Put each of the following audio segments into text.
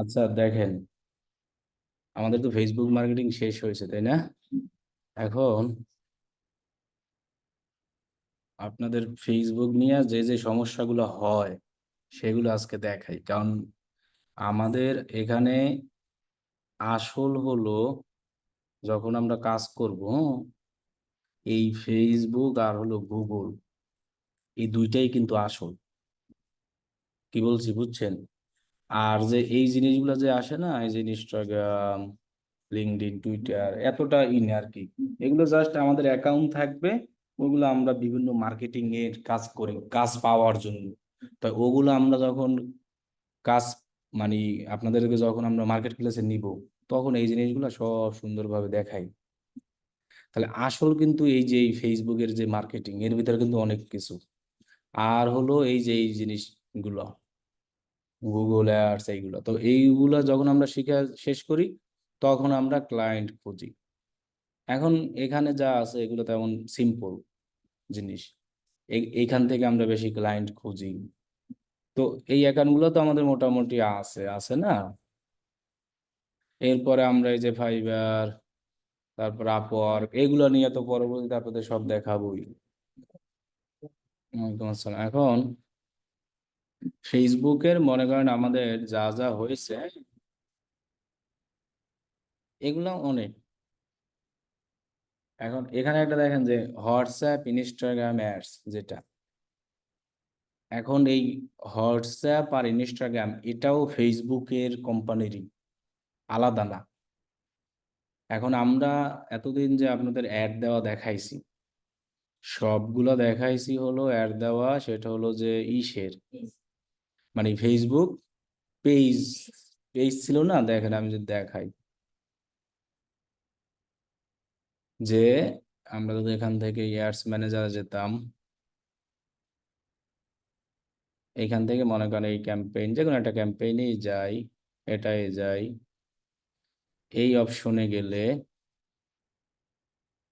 আচ্ছা দেখেন, আমাদের তো ফেসবুক মার্কেটিং শেষ হয়েছে, তাই না? এখন আপনাদের ফেসবুক নিয়ে যে যে সমস্যাগুলো হয় সেগুলো আজকে দেখাই। কারণ আমাদের এখানে আসল হলো, যখন আমরা কাজ করব, এই ফেসবুক আর হলো গুগল, এই দুইটাই কিন্তু আসল। কি বলছি বুঝছেন? আর যে এই জিনিসগুলো যে আসে না, এই যে ইনস্টাগ্রাম, লিঙ্কডইন, টুইটার, এতটা আর কি, এগুলো জাস্ট আমাদের অ্যাকাউন্ট থাকবে। ওগুলো আমরা বিভিন্ন মার্কেটিং এর কাজ করি, কাজ পাওয়ার জন্য। তো ওগুলো আমরা যখন কাজ, মানে আপনাদেরকে যখন আমরা মার্কেট প্লেসে নিব, তখন এই জিনিসগুলো সব সুন্দরভাবে দেখাই। তাহলে আসল কিন্তু এই যে এই ফেসবুকের যে মার্কেটিং, এর ভিতরে কিন্তু অনেক কিছু। আর হলো এই যে এই জিনিসগুলো, গুগল অ্যাডস, এইগুলো তো এইগুলা যখন আমরা শিখা শেষ করি, তখন আমরা ক্লায়েন্ট খুঁজি। এখন এখানে যা আছে এগুলো তেমন সিম্পল জিনিস। এইখান থেকে আমরা বেশি ক্লায়েন্ট খুঁজি। তো এই অ্যাকাউন্টগুলো তো আমাদের মোটামুটি আছে আছে না? এরপরে আমরা এই যে ফাইবার, তারপর আপওয়ার্ক, এগুলো নিয়ে তো পরবর্তীতে আপনাদের সব দেখাবোই। ওয়ালাইকুম আসসালাম। এখন ফেসবুকের মনে করেন আমাদের যা যা হয়েছে, এগুলো অনেক। এখন এখানে একটা দেখেন যে হোয়াটসঅ্যাপ, ইনস্টাগ্রাম অ্যাডস যেটা, এখন এই হোয়াটসঅ্যাপ আর ইনস্টাগ্রাম এটাও ফেসবুকের কোম্পানিরই, আলাদা না। এখন আমরা এতদিন যে আপনাদের অ্যাড দেওয়া দেখাইছি, সবগুলো দেখাইছি হলো অ্যাড দেওয়া, সেটা হলো যে ইসের, মানে ফেসবুক পেজ, পেজ ছিল না? দেখেন আমি যদি দেখাই, যে আমরা যদি এখান থেকে অ্যাডস ম্যানেজারে যেতাম, এইখান থেকে মনে করেন এই ক্যাম্পেইন, যে কোনো একটা ক্যাম্পেইনেই যাই, এটাই যাই, এই অপশনে গেলে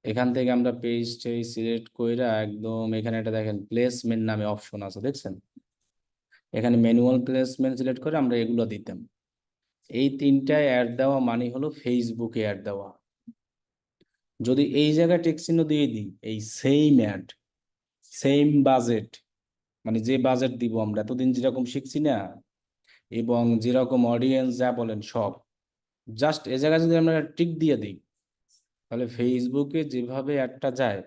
এখান থেকে আমরা পেজ টেজ সিলেক্ট কইরা একদম এখানে একটা দেখেন প্লেসমেন্ট নামে অপশন আছে, দেখছেন? এখানে ম্যানুয়াল প্লেসমেন্ট সিলেক্ট করে আমরা এগুলো দিতাম। এই তিনটায় অ্যাড দেওয়া মানে হলো ফেসবুকে অ্যাড দেওয়া। যদি এই জায়গায় টেক্সট চিহ্ন দিয়ে দিই, এই সেম অ্যাড, সেম বাজেট, মানে যে বাজেট দিব আমরা এতদিন যেরকম শিখছি না, এবং যেরকম অডিয়েন্স যা বলেন সব, জাস্ট এ জায়গায় যদি আমরা টিক দিয়ে দিই, তাহলে ফেসবুকে যেভাবে একটা যায়,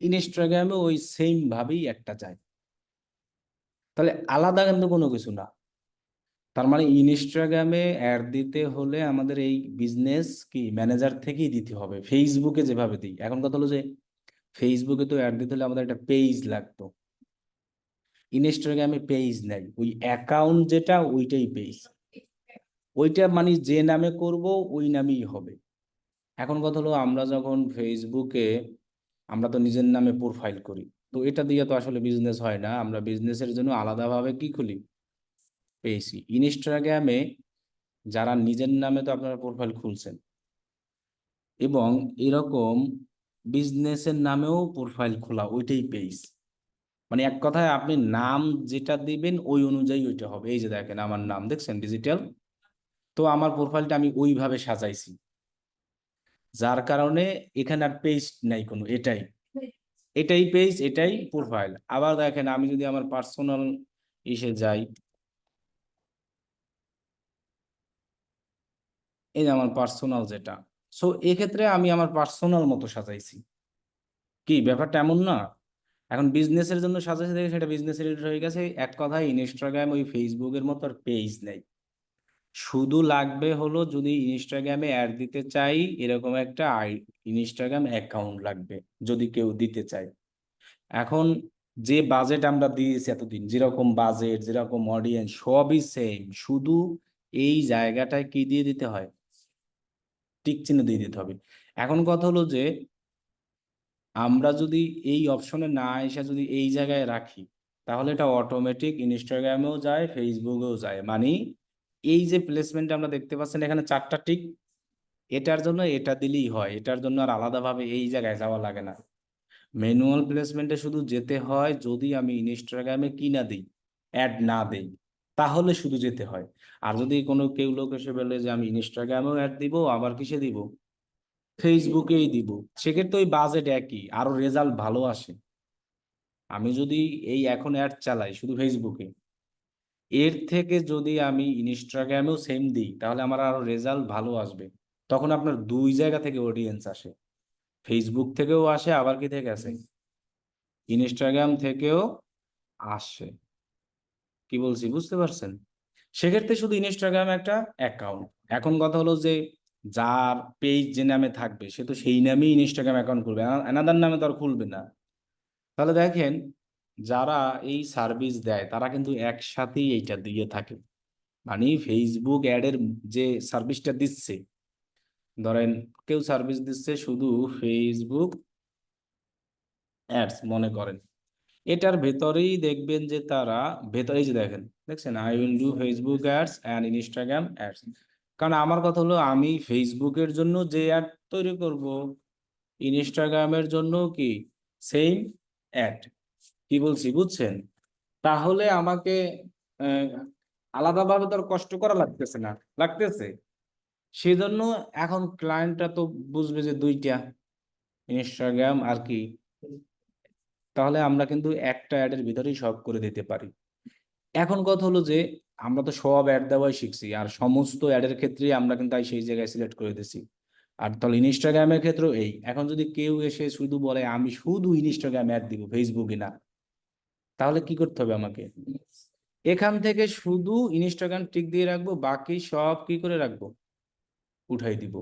ইনস্টাগ্রামে ওই সেম ভাবেই একটা যায়। তাহলে আলাদা কিন্তু কোনো কিছু না। তার মানে ইনস্টাগ্রামে অ্যাড দিতে হলে আমাদের এই বিজনেস কি ম্যানেজার থেকেই দিতে হবে, ফেসবুকে যেভাবে দিই। এখন কথা হলো যে ফেসবুকে তো অ্যাড দিতে হলে আমাদের একটা পেজ লাগতো, ইনস্টাগ্রামে পেজ নাই, ওই অ্যাকাউন্ট যেটা ওইটাই পেজ। ওইটা মানে যে নামে করব ওই নামেই হবে। এখন কথা হলো আমরা যখন ফেসবুকে, আমরা তো নিজের নামে প্রোফাইল করি, তো এটা দিয়ে তো আসলে বিজনেস হয় না। আমরা বিজনেসের জন্য আলাদাভাবে কি খুলি, পেয়েছি। ইনস্টাগ্রামে যারা নিজের নামে তো আপনারা প্রোফাইল খুলছেন, এবং এরকম বিজনেসের নামেও প্রোফাইল খোলা, ওইটাই পেজ। মানে এক কথায় আপনি নাম যেটা দিবেন ওই অনুযায়ী ওইটা হবে। এই যে দেখেন আমার নাম দেখছেন ডিজিটাল, তো আমার প্রোফাইলটা আমি ওইভাবে সাজাইছি, যার কারণে এখানে আর পেজ নাই কোনো, এটাই এটাই পেজ, এটাই প্রোফাইল। আবার দেখেন আমি যদি আমার পার্সোনাল ইসে যাই, এই যে আমার পার্সোনাল যেটা, সো এক্ষেত্রে আমি আমার পার্সোনাল মতো সাজাইছি। কি ব্যাপারটা এমন না? এখন বিজনেসের জন্য সাজাইছি দেখে সেটা বিজনেস রিলেটেড হয়ে গেছে। এক কথায় ইনস্টাগ্রাম ওই ফেসবুকের মতো আর পেজ নেই। শুধু লাগবে হলো যদি ইনস্টাগ্রামে অ্যাড দিতে চাই, এরকম একটা ইনস্টাগ্রাম অ্যাকাউন্ট লাগবে, যদি কেউ দিতে চায়। এখন যে বাজেট আমরা দিয়েছি এতদিন, যেরকম বাজেট, যেরকম অডিয়েন্স, সবই সেম, শুধু এই জায়গাটায় কি দিয়ে দিতে হয়, টিক চিহ্ন দিয়ে দিতে হবে। এখন কথা হলো যে আমরা যদি এই অপশনে না এসে যদি এই জায়গায় রাখি, তাহলে এটা অটোমেটিক ইনস্টাগ্রামেও যায়, ফেসবুকেও যায়। মানে এই যে প্লেসমেন্ট আমরা দেখতে পাচ্ছেন এখানে চারটা টিক, এটার জন্য এটা দিলেই হয়, এটার জন্য আর আলাদাভাবে এই জায়গায় যাওয়া লাগে না। ম্যানুয়াল প্লেসমেন্টে শুধু যেতে হয় যদি আমি ইনস্টাগ্রামে কি না দিই, অ্যাড না দিই। তাহলে শুধু যেতে হয়। আর যদি কোনো কেউ লোক এসে বলে যে আমি ইনস্টাগ্রামেও অ্যাড দিব, আবার কিসে দিব, ফেসবুকেই দিব, সেক্ষেত্রে ওই বাজেট একই, আরো রেজাল্ট ভালো আসে। আমি যদি এই এখন অ্যাড চালাই শুধু ফেসবুকে, এর থেকে যদি আমি ইনস্টাগ্রামেও সেম দিই, তাহলে আমার আরো রেজাল্ট ভালো আসবে। তখন আপনার দুই জায়গা থেকে অডিয়েন্স আসে, ফেসবুক থেকেও আসে, আবার কি থেকে আসে, ইনস্টাগ্রাম থেকেও আসে। কি বলছি বুঝতে পারছেন? সেক্ষেত্রে শুধু ইনস্টাগ্রামে একটা অ্যাকাউন্ট। এখন কথা হলো যে যার পেজ যে নামে থাকবে সে তো সেই নামেই ইনস্টাগ্রাম অ্যাকাউন্ট খুলবে, অ্যানাদার নামে তো আর খুলবে না। তাহলে দেখেন, যারা এই সার্ভিস দেয় তারা কিন্তু একসাথেই এইটা দিয়ে থাকে। মানে ফেসবুক অ্যাডের যে সার্ভিসটা দিচ্ছে, ধরেন কেউ সার্ভিস দিচ্ছে শুধু ফেসবুক অ্যাডস মনে করেন, এটার ভেতরেই দেখবেন যে তারা ভেতরেই যে দেখেন, দেখছেন, I will do Facebook ads and Instagram ads. কারণ আমার কথা হলো আমি ফেসবুকের জন্য যে অ্যাড তৈরি করব, ইনস্টাগ্রামের জন্য কি সেম অ্যাড। কি বলছি বুঝছেন? তাহলে আমাকে আহ, আলাদাভাবে তো আর কষ্ট করা লাগতেছে না, লাগতেছে। সেজন্য এখন ক্লায়েন্টরা তো বুঝবে যে দুইটা, ইনস্টাগ্রাম আর কি। তাহলে আমরা কিন্তু একটা অ্যাডের ভিতরেই সব করে দিতে পারি। এখন কথা হলো যে আমরা তো সব অ্যাড দেওয়াই শিখছি, আর সমস্ত অ্যাডের ক্ষেত্রে আমরা কিন্তু সেই জায়গায় সিলেক্ট করে দিছি। আর তাহলে ইনস্টাগ্রামের ক্ষেত্রেও এই, এখন যদি কেউ এসে শুধু বলে আমি শুধু ইনস্টাগ্রাম অ্যাড দিব, ফেসবুকে না, তাহলে কি করতে হবে আমাকে, এখান থেকে শুধু ইনস্টাগ্রাম টিক দিয়ে রাখবো, বাকি সব কি করে রাখবো, উঠাই দিব।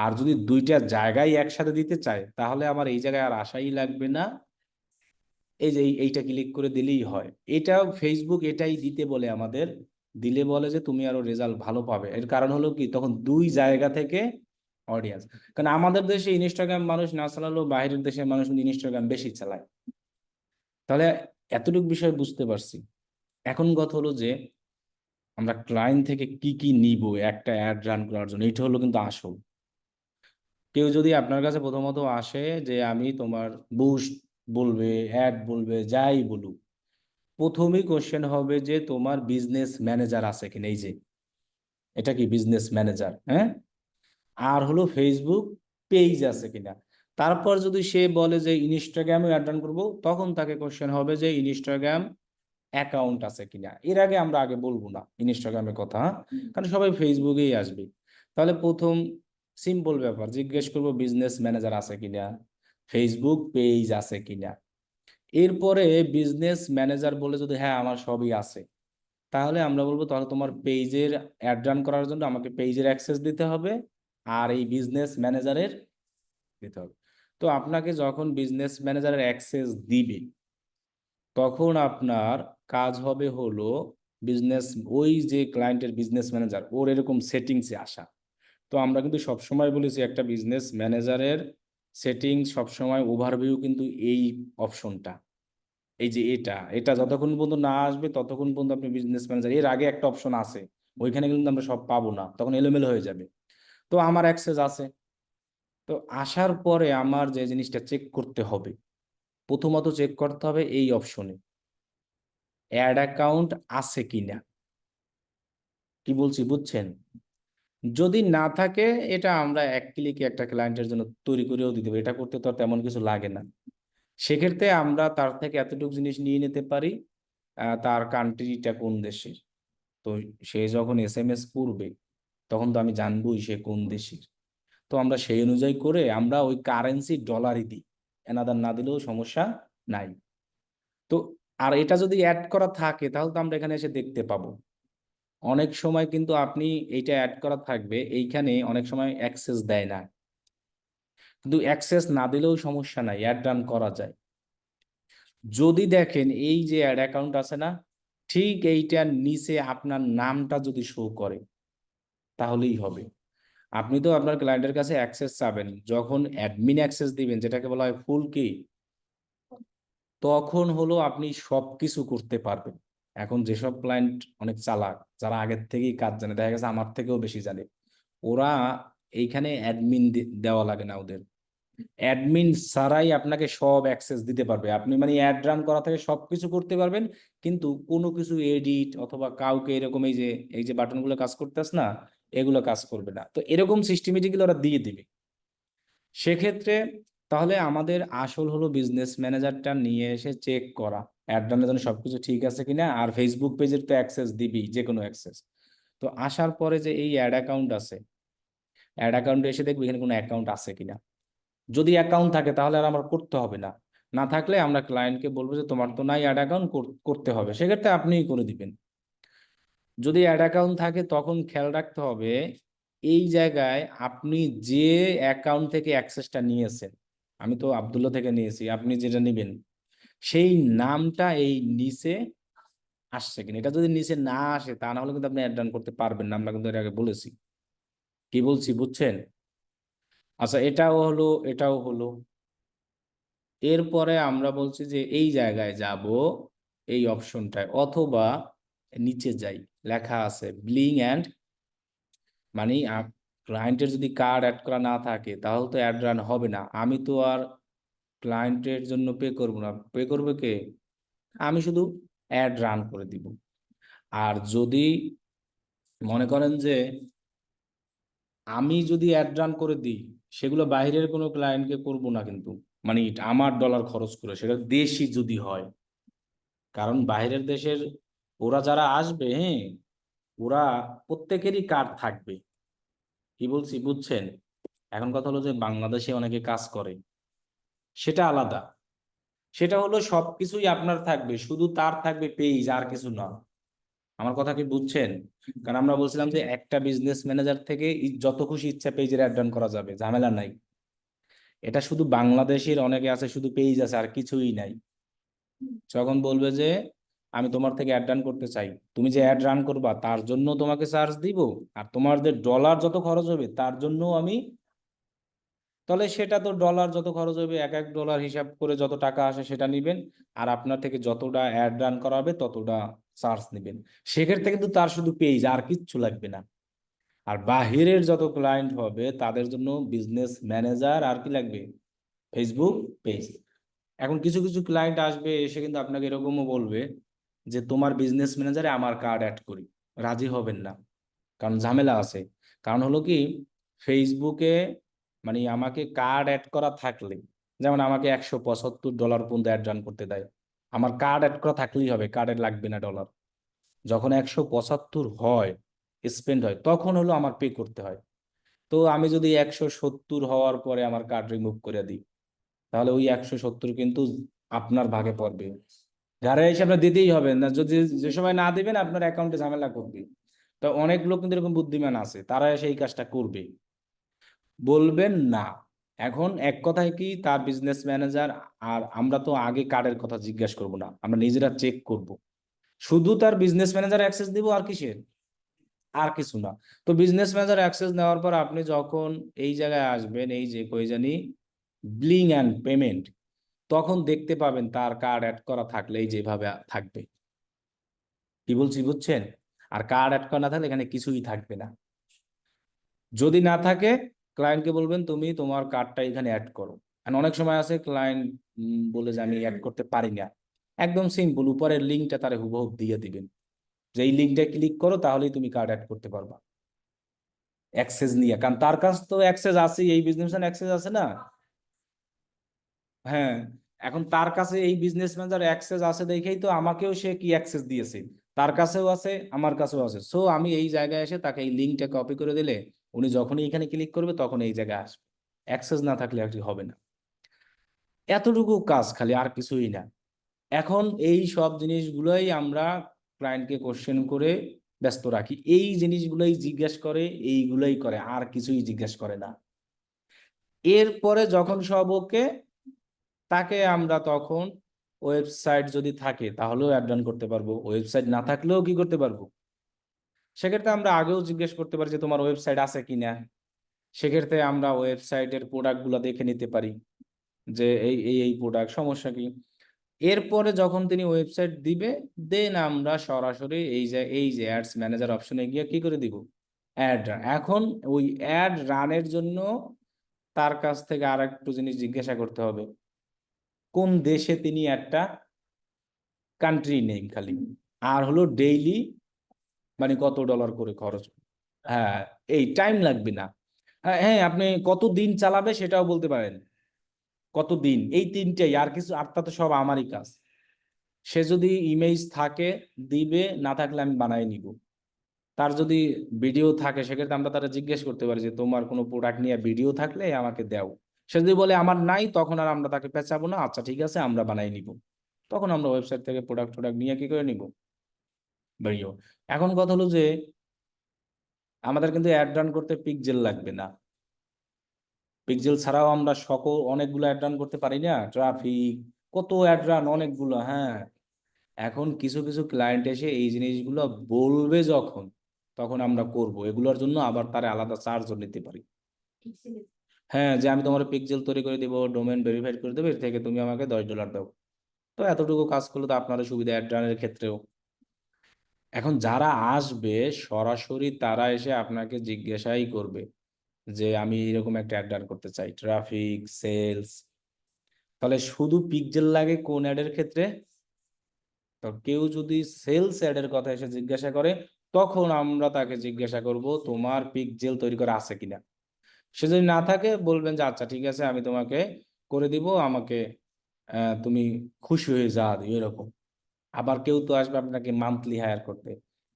আর যদি দুইটা জায়গায় একসাথে দিতে চায়, তাহলে আমার এই জায়গায় আর আসাই লাগবে না। এই যে এইটা ক্লিক করে দিলেই হয়। এটা ফেসবুক এটাই দিতে বলে আমাদের, দিলে বলে যে তুমি আরো রেজাল্ট ভালো পাবে। এর কারণ হলো কি, তখন দুই জায়গা থেকে অডিয়েন্স। কারণ আমাদের দেশে ইনস্টাগ্রাম মানুষ না চালালেও বাইরের দেশের মানুষ কিন্তু ইনস্টাগ্রাম বেশি চালায়। তাহলে এতটুকু বিষয় বুঝতে পারছি। এখন কথা হলো যে আমরা ক্লায়েন্ট থেকে কি কি নিব একটা অ্যাড রান করার জন্য, এটা হলো কিন্তু আসল। কেউ যদি আপনার কাছে প্রথমত আসে যে আমি তোমার বুস্ট বলবে, অ্যাড বলবে, যাই বলুক, প্রথমেই কোশ্চেন হবে যে তোমার বিজনেস ম্যানেজার আছে কিনা। এই যে এটা কি বিজনেস ম্যানেজার, হ্যাঁ, আর হলো ফেসবুক পেজ আছে কিনা। তারপর যদি সে বলে যে ইনস্টাগ্রামে অ্যাড রান করবো, তখন তাকে কোশ্চেন হবে যে ইনস্টাগ্রাম অ্যাকাউন্ট আছে কিনা। এর আগে আমরা আগে বলবো না ইনস্টাগ্রামের কথা, হ্যাঁ? কারণ সবাই ফেসবুকেই আসবে। তাহলে প্রথম সিম্পল ব্যাপার, জিজ্ঞেস করবো বিজনেস ম্যানেজার আছে কিনা, ফেসবুক পেজ আছে কিনা। এরপরে বিজনেস ম্যানেজার বলে যদি হ্যাঁ আমার সবই আছে, তাহলে আমরা বলবো তাহলে তোমার পেজের অ্যাড রান করার জন্য আমাকে পেজের অ্যাক্সেস দিতে হবে, আর এই বিজনেস ম্যানেজারের দিতে হবে। তো আপনাকে যখন বিজনেস ম্যানেজারের অ্যাক্সেস দিবে, তখন আপনার কাজ হবে হলো বিজনেস, ওই যে ক্লায়েন্টের বিজনেস ম্যানেজার ওর এরকম সেটিংসে আসা। তো আমরা কিন্তু সবসময় বলেছি একটা বিজনেস ম্যানেজারের সেটিংস সবসময় ওভারভিউ কিন্তু এই অপশনটা, এই যে এটা এটা যতক্ষণ পর্যন্ত না আসবে ততক্ষণ পর্যন্ত আপনি বিজনেস ম্যানেজার, এর আগে একটা অপশন আছে, ওইখানে কিন্তু আমরা সব পাবো না, তখন এলোমেলো হয়ে যাবে। তো আমার অ্যাক্সেস আছে। তো আসার পরে আমার যে জিনিসটা চেক করতে হবে, প্রথমত চেক করতে হবে এই অপশনে অ্যাড অ্যাকাউন্ট আছে কিনা। কি বলছি বুঝছেন? যদি না থাকে, এটা আমরা এক ক্লিকে একটা ক্লায়েন্টের জন্য তৈরি করেও দিতে পারি, এটা করতে তো আর তেমন কিছু লাগে না। সেক্ষেত্রে আমরা তার থেকে এতটুকু জিনিস নিয়ে নিতে পারি, তার কান্ট্রিটা কোন দেশের। তো সে যখন SMS করবে, তখন তো আমি জানবোই সে কোন দেশের। তো আমরা সেই অনুযায়ী করে আমরা ওই কারেন্সি ডলারই দিই, এনাদার না দিলেও সমস্যা নাই। তো আর এটা যদি অ্যাড করা থাকে, তাহলে তো আমরা এখানে এসে দেখতে পাবো। অনেক সময় কিন্তু আপনি এইটা অ্যাড করা থাকবে, এইখানে অনেক সময় অ্যাক্সেস দেয় না, কিন্তু অ্যাক্সেস না দিলেও সমস্যা নাই, অ্যাড রান করা যায়। যদি দেখেন এই যে অ্যাড অ্যাকাউন্ট আছে না, ঠিক এইটার নিচে আপনার নামটা যদি শো করে, তাহলেই হবে। আপনি তো আপনার ক্লায়েন্টের কাছে অ্যাক্সেস চাবেন যখন অ্যাডমিন অ্যাক্সেস দিবেন, যেটাকে বলা হয় ফুল কি, তখন হলো আপনি সবকিছু করতে পারবেন। এখন যেসব ক্লায়েন্ট অনেক চালাক, যারা আগের থেকেই কাজ জানে, দেখা গেছে আমার থেকেও বেশি জানে, ওরা এইখানে অ্যাডমিন দেওয়া লাগে না ওদের, অ্যাডমিন ছাড়াই আপনাকে সব অ্যাক্সেস দিতে পারবে, আপনি মানে অ্যাড রান করা থেকে সবকিছু করতে পারবেন, কিন্তু কোনো কিছু এডিট অথবা কাউকে এরকম এই যে বাটনগুলো কাজ করতেছ না, এগুলো কাজ করবে না। তো এরকম সিস্টেমেটিক্যালি ওরা দিয়ে দিবে। সেক্ষেত্রে তাহলে আমাদের আসল হলো বিজনেস ম্যানেজারটা নিয়ে এসে চেক করা অ্যাড রানের জন্য সবকিছু ঠিক আছে কিনা। আর ফেসবুক পেজের তো অ্যাক্সেস দিবি, যে কোনো অ্যাক্সেস। তো আসার পরে যে এই অ্যাড অ্যাকাউন্ট আছে, অ্যাড অ্যাকাউন্টে এসে দেখবি এখানে কোনো অ্যাকাউন্ট আছে কিনা। যদি অ্যাকাউন্ট থাকে তাহলে আর আমার করতে হবে না, না থাকলে আমরা ক্লায়েন্টকে বলবো যে তোমার তো নাই অ্যাড অ্যাকাউন্ট, করতে হবে, সেক্ষেত্রে আপনিই করে দিবেন। যদি অ্যাড অ্যাকাউন্ট থাকে তখন খেয়াল রাখতে হবে এই জায়গায় আপনি যে অ্যাকাউন্ট থেকে অ্যাক্সেসটা নিয়েছেন, আমি তো আব্দুল্লাহ থেকে নিয়েছি, আপনি যেটা নেবেন সেই নামটা এই নিচে আসছে কিনা। এটা যদি নিচে না আসে তা না হলে কিন্তু আপনি অ্যাড রান করতে পারবেন না, আমরা কিন্তু এর আগে বলেছি। কি বলছি বুঝছেন? আচ্ছা, এটাও হলো, এটাও হলো। এরপরে আমরা বলছি যে এই জায়গায় যাব, এই অপশনটায়, অথবা নিচে যাই, লেখা আছে বিলিং অ্যান্ড, মানে ক্লায়েন্টের যদি কার্ড অ্যাড করা না থাকে তাহলে তো অ্যাড রান হবে না। আমি তো আর ক্লায়েন্টের জন্য পে করব না, পে করবে কে? আমি শুধু অ্যাড রান করে দিব। আর যদি মনে করেন যে আমি যদি অ্যাড রান করে দিই, সেগুলো বাইরের কোনো ক্লায়েন্টকে করব না কিন্তু, মানে আমার ডলার খরচ করে, সেটা দেশি যদি হয়। কারণ বাইরের দেশের ওরা যারা আসবে, হ্যাঁ, ওরা প্রত্যেকেরই কার্ড থাকবে। কি বলছি বুঝছেন? এখন কথা হলো যে বাংলাদেশে অনেকে কাজ করে, সেটা আলাদা। সেটা হলো সবকিছুই আপনার থাকবে, শুধু তার থাকবে পেজ, আর কিছু না। আমার কথা কি বুঝছেন? কারণ আমরা বলছিলাম যে একটা বিজনেস ম্যানেজার থেকে যত খুশি ইচ্ছা পেজের অ্যাড রান করা যাবে, ঝামেলা নাই। এটা শুধু বাংলাদেশের অনেকে আছে, শুধু পেজ আছে আর কিছুই নাই। যখন বলবে যে আমি তোমার থেকে অ্যাড রান করতে চাই, তুমি যে অ্যাড রান করবা তার জন্য তোমাকে চার্জ দিব, আর তোমার যে ডলার যত খরচ হবে তার জন্য আমি, তাহলে সেটা তো ডলার যত খরচ হবে এক এক ডলার হিসাব করে যত টাকা আসে সেটা নিবেন, আর আপনার থেকে যতটা অ্যাড রান করা হবে ততটা চার্জ নেবেন। সেক্ষেত্রে কিন্তু তার শুধু পেজ, আর কিচ্ছু লাগবে না। আর বাহিরের যত ক্লায়েন্ট হবে তাদের জন্য বিজনেস ম্যানেজার, আর কি লাগবে? Facebook page. এখন কিছু কিছু ক্লায়েন্ট আসবে এসে কিন্তু আপনাকে এরকমও বলবে যে তোমার বিজনেস ম্যানেজারে আমার কার্ড অ্যাড করি, রাজি হবেন না। কারণ ঝামেলা আছে। কারণ হলো কি, ফেসবুকে মানে আমাকে কার্ড অ্যাড করা থাকলে, যেমন আমাকে $175 পর্যন্ত অ্যাড রান করতে দেয়, আমার কার্ড অ্যাড করা থাকলেই হবে, কার্ডের লাগবে না ডলার। যখন 175 হয়, স্পেন্ড হয়, তখন হলো আমার পে করতে হয়। তো আমি যদি 170 হওয়ার পরে আমার কার্ড রিমুভ করে দিই, তাহলে ওই 170 কিন্তু আপনার ভাগে পড়বে। যারা হিসাবে আপনার দিতেই হবে না, যদি যে সময় না দিবেন আপনার অ্যাকাউন্টে ঝামেলা করবে। তো অনেক লোক কিন্তু এরকম বুদ্ধিমান আছে, তারা এসে এই কাজটা করবে। বলবেন না। এখন এক কথায় কি, তার বিজনেস ম্যানেজার, আর আমরা তো আগে কার্ডের কথা জিজ্ঞাসা করব না, আমরা নিজেরা চেক করব। শুধু তার বিজনেস ম্যানেজার অ্যাক্সেস দিব, আর কিসের, আর কিছু না। তো বিজনেস ম্যানেজার অ্যাক্সেস নেওয়ার পর আপনি যখন এই জায়গায় আসবেন, এই যে কই জানি বিলিং অ্যান্ড পেমেন্ট, তখন দেখতে পাবেন তার কার্ড অ্যাড করা থাকলে এই যেভাবে থাকবে। কি বলছি বুঝছেন? আর কার্ড অ্যাড করা না থাকলে এখানে কিছুই থাকবে না। যদি না থাকে, ক্লায়েন্টকে বলবেন তুমি তোমার কার্ডটা এখানে অ্যাড করো। আর অনেক সময় আছে ক্লায়েন্ট বলে যে আমি অ্যাড করতে পারি না, একদম সিম্পল, উপরের লিঙ্কটা তারা হুবহু দিয়ে দিবেন, যে এই লিঙ্কটা ক্লিক করো তাহলেই তুমি কার্ড অ্যাড করতে পারবা অ্যাক্সেস নিয়ে। কারণ তার কাছ তো অ্যাক্সেস আছে, এই বিজনেস অ্যাক্সেস আছে না। হ্যাঁ, এখন তার কাছে এই বিজনেস ম্যানেজার অ্যাক্সেস আছে দেখেই তো আমাকেও সে কি অ্যাক্সেস দিয়েছে, তার কাছেও আছে আমার কাছেও আছে। সো আমি এই জায়গায় এসে তাকে এই লিঙ্কটা কপি করে দিলে উনি যখনই এখানে ক্লিক করবে তখন এই জায়গায় আসবে। অ্যাক্সেস না থাকলে আর কি হবে না। এতটুকু কাজ খালি, আর কিছুই না। এখন এই সব জিনিসগুলোই আমরা ক্লায়েন্টকে কোশ্চেন করে ব্যস্ত রাখি, এই জিনিসগুলোই জিজ্ঞেস করে, এইগুলোই করে, আর কিছুই জিজ্ঞেস করে না। এরপরে যখন সব ওকে, তাকে আমরা তখন ওয়েবসাইট যদি থাকে তাহলেও অ্যাড রান করতে পারবো, ওয়েবসাইট না থাকলেও কি করতে পারবো। সেক্ষেত্রে আমরা আগেও জিজ্ঞেস করতে পারি যে তোমার ওয়েবসাইট আছে কিনা। সেক্ষেত্রে আমরা ওয়েবসাইটের প্রোডাক্টগুলো দেখে নিতে পারি যে এই এই এই প্রোডাক্ট, সমস্যা কি। এরপরে যখন তিনি ওয়েবসাইট দিবে, দেন আমরা সরাসরি এই যে অ্যাডস ম্যানেজার অপশনে গিয়ে কি করে দিব, অ্যাড রান। এখন ওই অ্যাড রানের জন্য তার কাছ থেকে আর একটু জিনিস জিজ্ঞাসা করতে হবে, কোন দেশে তিনি একটা কান্ট্রি নেম খালি, আর হলো ডেইলি মানে কত ডলার করে খরচ। হ্যাঁ, এই টাইম লাগবে না। হ্যাঁ হ্যাঁ, আপনি কত দিন চালাবে সেটাও বলতে পারেন, কত দিন, এই তিনটেই, আর কিছু, আর তা তো সব আমারই কাজ। সে যদি ইমেজ থাকে দিবে, না থাকলে আমি বানাই নিব। তার যদি ভিডিও থাকে সেক্ষেত্রে আমরা তারা জিজ্ঞেস করতে পারি যে তোমার কোনো প্রোডাক্ট নিয়ে ভিডিও থাকলে আমাকে দাও। সে যদি বলে আমার নাই, তখন আর আমরা তাকে পেঁচাবো না, আচ্ছা ঠিক আছে আমরা বানাই নিব। তখন আমরা ওয়েবসাইট থেকে প্রোডাক্ট নিয়ে কি করে নিব, ভিডিও। এখন কথা হলো যে আমাদের কিন্তু অ্যাড রান করতে পিক্সেল লাগবে না। পিক্সেল ছাড়াও আমরা সকল অনেকগুলো অ্যাড রান করতে পারি না, ট্রাফিক, কত অ্যাড রান অনেকগুলো। হ্যাঁ, এখন কিছু কিছু ক্লায়েন্ট এসে এই জিনিসগুলো বলবে যখন, তখন আমরা করব এগুলোর জন্য, আবার তার আলাদা চার্জও নিতে পারি। হ্যাঁ, যে আমি তোমার পিক্সেল তৈরি করে দিব, ডোমেন ভেরিফাইড করে দেবো, এর থেকে তুমি আমাকে $10 দাও। তো এতটুকু কাজ করলে তো আপনাদের সুবিধা অ্যাড রানের ক্ষেত্রেও। এখন যারা আসবে সরাসরি তারা এসে আপনাকে জিজ্ঞাসাই করবে যে আমি এরকম একটা অ্যাড রান করতে চাই, ট্রাফিক, সেলস। তাহলে শুধু পিক্সেল লাগে কোন অ্যাডের ক্ষেত্রে? তো কেউ যদি সেলস অ্যাডের কথা এসে জিজ্ঞাসা করে, তখন আমরা তাকে জিজ্ঞাসা করব তোমার পিক্সেল তৈরি করা আছে কিনা। সে যদি না থাকে বলবেন যে আচ্ছা ঠিক আছে আমি তোমাকে করে দিব, আমাকে তুমি খুশি হয়ে যা দিও, এরকম। আবার কেউ তো আসবে আপনাকে মান্থলি হায়ার করতে।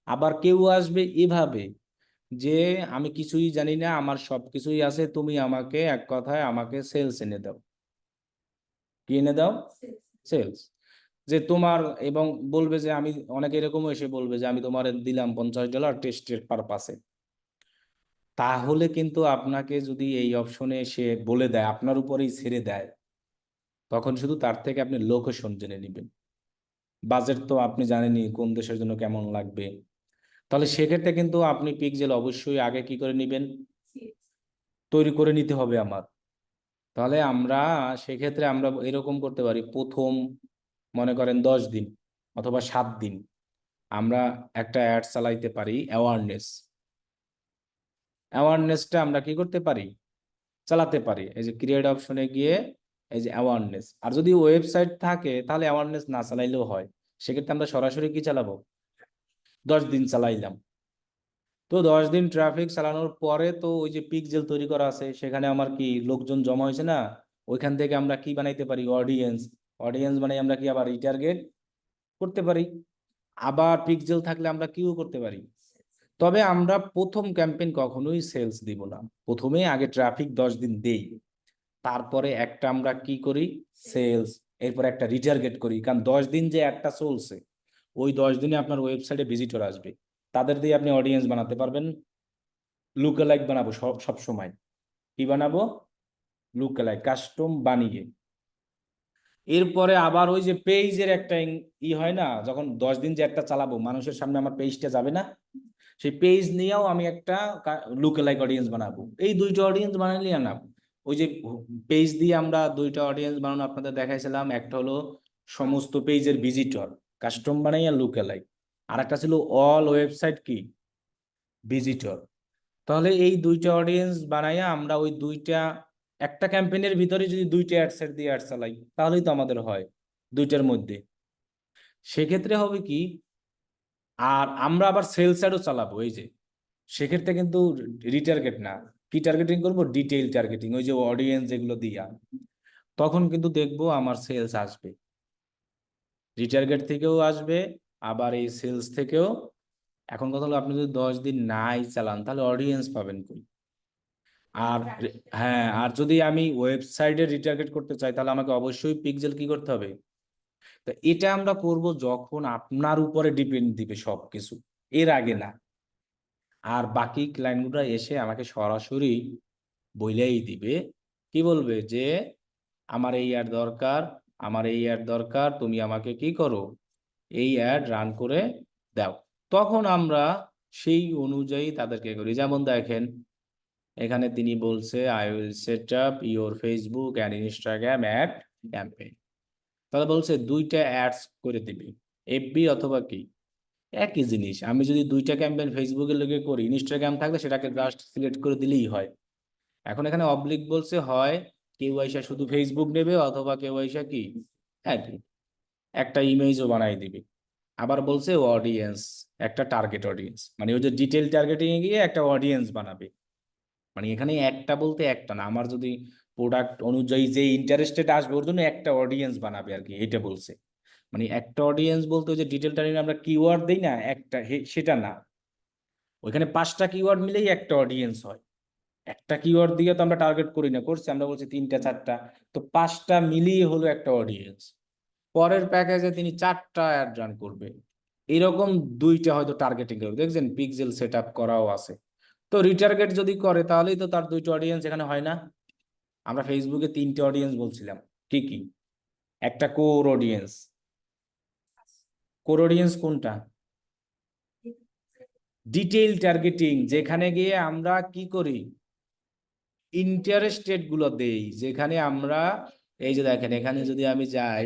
আবার কেউ আসবে এভাবে যে আমি কিছুই জানি না, আমার সব কিছুই আছে, তুমি আমাকে এক কথায় আমাকে সেলস এনে দাও। কি এনে দাও? সেলস। যে তোমার, এবং বলবে যে আমি, অনেকে এরকমও এসে বলবে যে আমি তোমার দিলাম $50 টেস্টের পারপাসে। তাহলে কিন্তু আপনাকে যদি এই অপশনে সে বলে দেয়, আপনার উপরেই ছেড়ে দেয়, তখন শুধু তার থেকে আপনি লোকেশন জেনে নেবেন। বাজেট তো আপনি জানেনই কোন দেশের জন্য কেমন লাগবে। তাহলে সেক্ষেত্রে কিন্তু আপনি পিক্সেল অবশ্যই আগে কি করে নেবেন, তৈরি করে নিতে হবে আমার। তাহলে আমরা সেক্ষেত্রে আমরা এরকম করতে পারি, প্রথম মনে করেন 10 দিন অথবা 7 দিন আমরা একটা অ্যাড চালাইতে পারি, অ্যাওয়ারনেস। অ্যাওয়ারনেসটা আমরা কি করতে পারি, চালাতে পারি, এই যে ক্রিয়েট অপশনে গিয়ে এই যে অ্যাওয়ারনেস। আর যদি ওয়েবসাইট থাকে তাহলে অ্যাওয়ারনেস না চালাইলেও হয়। সেক্ষেত্রে আমরা সরাসরি কি চালাবো, 10 দিন চালাইলাম। তো 10 দিন ট্রাফিক চালানোর পরে তো ওই যে পিক্সেল তৈরি করা আছে সেখানে আমার কি লোকজন জমা হয়েছে না, ওইখান থেকে আমরা কি বানাইতে পারি, অডিয়েন্স। অডিয়েন্স বানাই আমরা কি আবার রিটার্গেট করতে পারি। আবার পিক্সেল থাকলে আমরা কিও করতে পারি। তবে আমরা প্রথম ক্যাম্পেইন কখনোই সেলস দিব না, প্রথমে আগে ট্রাফিক 10 দিন দেই, তারপরে একটা আমরা কি করি, সেলস, এরপর একটা রিটার্গেট করি। কারণ 10 দিন যে একটা চলছে, ওই 10 দিনে আপনার ওয়েবসাইটে ভিজিটর আসবে, তাদের দিয়ে আপনি অডিয়েন্স বানাতে পারবেন। লুকালাইক বানাবো সব সব সময়। কি বানাবো? লুকালাইক, কাস্টম বানিয়ে। এরপরে আবার ওই যে পেজের একটা হয় না, যখন 10 দিন যে একটা চালাবো মানুষের সামনে আমার পেজটা যাবে না, সেই পেজ নিয়েও আমি একটা লুকালাইক অডিয়েন্স বানাবো। এই দুইটা অডিয়েন্স বানাইলে না, ওই যে পেজ দিয়ে আমরা দুইটা অডিয়েন্স বানানো আপনাদের দেখাইছিলাম, একটা হলো সমস্ত পেজের ভিজিটর, কাস্টম বানাই, আর লুকালাইক। আর একটা ছিল অল ওয়েবসাইট কি, ভিজিটর। তাহলে এই দুইটা অডিয়েন্স বানাইয়া আমরা ওই দুইটা, একটা ক্যাম্পেইনের ভিতরে যদি দুইটা অ্যাডসেট দিয়ে অ্যাড চালাই তাহলেই তো আমাদের হয় দুইটার মধ্যে। সেক্ষেত্রে হবে কি, আর আমরা আবার সেলস অ্যাডও চালাবো, এই যে সেক্ষেত্রে কিন্তু রিটার্গেট না, কি টার্গেটিং করব, ডিটেইল টার্গেটিং, ওই যে অডিয়েন্স এগুলো দিয়া। তখন কিন্তু দেখবো আমার সেলস আসবে, রিটার্গেট থেকেও আসবে, আবার এই সেলস থেকেও। এখন কথা হলো আপনি যদি 10 দিন নাই চালান তাহলে অডিয়েন্স পাবেন কই? আর হ্যাঁ, আর যদি আমি ওয়েবসাইটে রিটার্গেট করতে চাই তাহলে আমাকে অবশ্যই পিক্সেল কি করতে হবে। তো এটা আমরা করব যখন আপনার উপরে ডিপেন্ড দিবে সবকিছু, এর আগে না। আর বাকি ক্লায়েন্টগুলো এসে আমাকে সরাসরি বইলেই দিবে, কি বলবে যে আমার এই অ্যাড দরকার, আমার এই অ্যাড দরকার, তুমি আমাকে কি করো, এই অ্যাড রান করে দাও। তখন আমরা সেই অনুযায়ী তাদেরকে করি। যেমন দেখেন এখানে তিনি বলছে I will set up your Facebook and Instagram ad campaign. তাহলে বলছে দুইটা অ্যাডস করে দিবি, এফবি অথবা কি, একই জিনিস। আমি যদি দুইটা ক্যাম্পেইন ফেসবুকের লোকে করি, ইনস্টাগ্রাম থাকলে সেটাকে জাস্ট সিলেক্ট করে দিলেই হয়। এখন এখানে অবলিক বলছে হয় কেউ আইসা শুধু ফেসবুক নেবে, অথবা কেউ আইসা কি হ্যাঁ কি একটা ইমেজও বানাই দিবে। আবার বলছে অডিয়েন্স, একটা টার্গেট অডিয়েন্স, মানে ওই যে ডিটেল টার্গেটিং এ গিয়ে একটা অডিয়েন্স বানাবে। মানে এখানে একটা বলতে একটা না, আমার যদি প্রোডাক্ট অনুযায়ী যে ইন্টারেস্টেড আসবে ওর জন্য একটা অডিয়েন্স বানাবে আর কি, এটা বলছে। মানে একটা অডিয়েন্স বলতে ওই যে ডিটেল টার্গেটিং আমরা কিওয়ার্ড দিই না একটা, সেটা না। ওইখানে 5টা কিওয়ার্ড মিলেই একটা অডিয়েন্স হয়। একটা কিওয়ার্ড দিয়ে তো আমরা টার্গেট করি না, করছি আমরা বলছি 3টা 4টা, তো 5টা মিলিয়ে হলো একটা অডিয়েন্স। পরের প্যাকেজে তিনি 4টা অ্যাড রান করবে, এরকম 2টা হয়তো টার্গেটিং করবে। দেখছেন পিক্সেল সেট আপ করাও আছে। তো রিটার্গেট যদি করে তাহলেই তো তার 2টা অডিয়েন্স এখানে হয় না। আমরা ফেসবুকে 3টে অডিয়েন্স বলছিলাম, কি কি? একটা কোর অডিয়েন্স। কোর অডিয়েন্স কোনটা? ডিটেইল টার্গেটিং, যেখানে গিয়ে আমরা কি করি, ইন্টারেস্টেড গুলো দেই, যেখানে আমরা এই যে দেখেন এখানে যদি আমি যাই,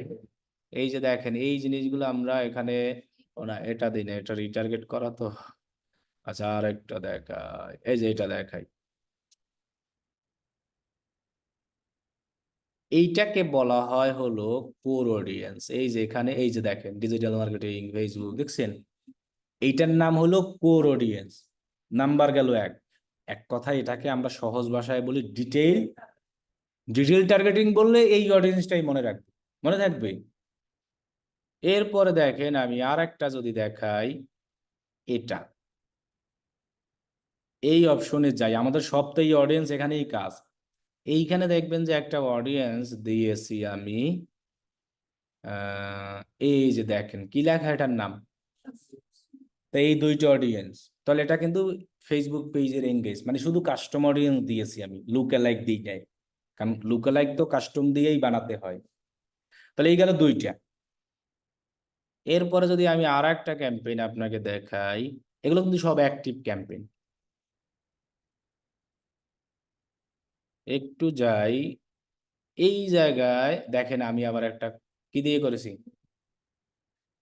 এই যে দেখেন এই জিনিসগুলো আমরা এখানে, ও না এটা দিই না, এটা রিটার্গেট করা তো। আচ্ছা আর একটা দেখাই, এই যে এটা দেখাই, এইটাকে বলা হয় হলো কোর অডিয়েন্স। এই যে এখানে এই যে দেখেন ডিজিটাল মার্কেটিং ফেসবুক দেখছেন, এইটার নাম হলো কোর অডিয়েন্স। নাম্বার গেল এক। এক কথায় এটাকে আমরা সহজ ভাষায় বলি ডিটেইল। ডিটেইল টার্গেটিং বললে এই অডিয়েন্সটাই মনে রাখবে, মনে থাকবে। এরপরে দেখেন আমি আর একটা যদি দেখাই, এটা এই অপশনে যাই, আমাদের সব তো এই অডিয়েন্স এখানেই কাজ। এইখানে দেখবেন যে একটা অডিয়েন্স দিয়েছি আমি, আহ এই যে দেখেন কি লেখা, এটার নাম। তো এই 2টা অডিয়েন্স, তাহলে এটা কিন্তু ফেসবুক পেজের এঙ্গেজ, মানে শুধু কাস্টম অডিয়েন্স দিয়েছি আমি, লুকালাইক দিই নাই। কারণ লুকালাইক তো কাস্টম দিয়েই বানাতে হয়। তাহলে এই গেল 2টা। এরপরে যদি আমি আর একটা ক্যাম্পেইন আপনাকে দেখাই, এগুলো কিন্তু সব অ্যাক্টিভ ক্যাম্পেইন। একটু যাই, এই জায়গায় দেখেন আমি আবার একটা কি দিয়ে করেছি,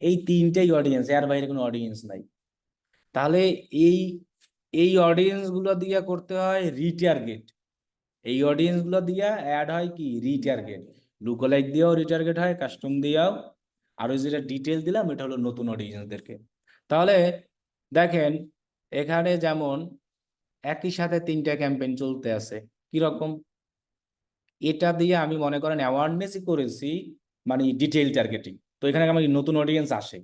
এই 3টেই অডিয়েন্স, এর বাইরে কোনো অডিয়েন্স নাই। তাহলে এই এই অডিয়েন্স গুলো দিয়ে করতে হয় রিটার্গেট। এই অডিয়েন্স গুলো দিয়ে অ্যাড হয় কি রিটার্গেট। লুকোলাইক দিয়েও রিটার্গেট হয়, কাস্টম দিয়েও। আর ওই যেটা ডিটেল দিলাম এটা হলো নতুন অডিয়েন্সদেরকে। তাহলে দেখেন এখানে যেমন একই সাথে 3টা ক্যাম্পেইন চলতে আছে। কিরকম? এটা দিয়ে আমি মনে করেন অ্যাওয়ারনেসই করেছি, মানে ডিটেইল টার্গেটিং, তো এখানে আমার নতুন অডিয়েন্স আসে।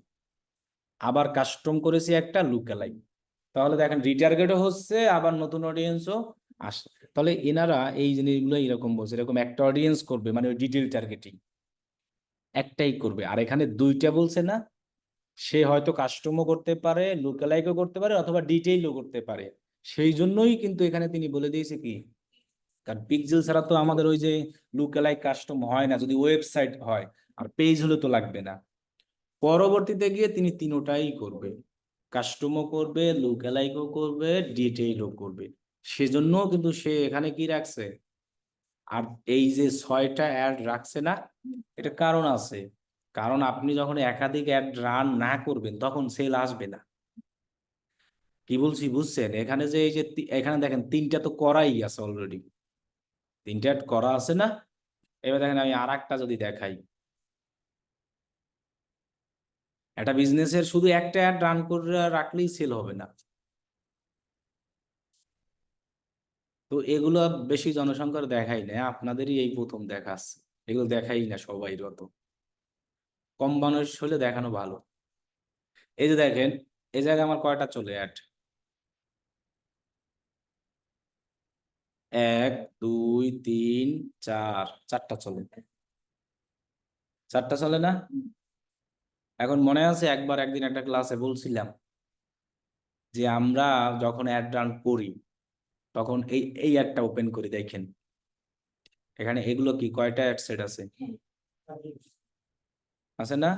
আবার কাস্টম করেছি একটা লুকালাইক, তাহলে দেখেন রিটার্গেটও হচ্ছে আবার নতুন অডিয়েন্সও আসে। তাহলে এনারা এই জিনিসগুলো এরকম বলছে, এরকম একটা অডিয়েন্স করবে, মানে ওই ডিটেইল টার্গেটিং একটাই করবে। আর এখানে 2টা বলছে না, সে হয়তো কাস্টমও করতে পারে, লুকালাইকও করতে পারে, অথবা ডিটেইলও করতে পারে। সেই জন্যই কিন্তু এখানে তিনি বলে দিয়েছে কি, কারণ পিক্সেল ছাড়া তো আমাদের ওই যে লুকালাইক কাস্টম হয় না, যদি ওয়েবসাইট হয়। আর পেজ হলে তো লাগবে না। পরবর্তীতে গিয়ে তিনি 3টাই করবে, কাস্টমও করবে, লুকালাইকও করবে, ডিটেইলও করবে। সেজন্য কিন্তু সে এখানে কি রাখছে, আর এই যে 6টা অ্যাড রাখছে না, এটা কারণ আছে। কারণ আপনি যখন একাধিক অ্যাড রান না করবেন তখন সেল আসবে না। কি বলছি বুঝছেন? এখানে যে এই যে এখানে দেখেন 3টা তো করাই আছে অলরেডি, 3টা অ্যাড করা আছে না। এবার দেখেন আমি আর একটা যদি দেখাই, একটা বিজনেসের শুধু একটা অ্যাড রান করে রাখলেই সেল হবে না। তো এগুলো বেশি জনসংখ্যার দেখাই না, আপনাদেরই এই প্রথম দেখাচ্ছে। এগুলো দেখাই না সবাই, অত কম মানুষ হলে দেখানো ভালো। এই যে দেখেন এই জায়গায় আমার কয়টা চলে অ্যাড, 1 2 3 4, 4টা চলে। 4টা চলে না? এখন মনে আছে একবার একদিন একটা ক্লাসে বলছিলাম যে আমরা যখন অ্যাড রান করি তখন এই এই অ্যাডটা ওপেন করি, দেখেন এখানে এগুলো কি কয়টা অ্যাড সেট আছে, আছে না?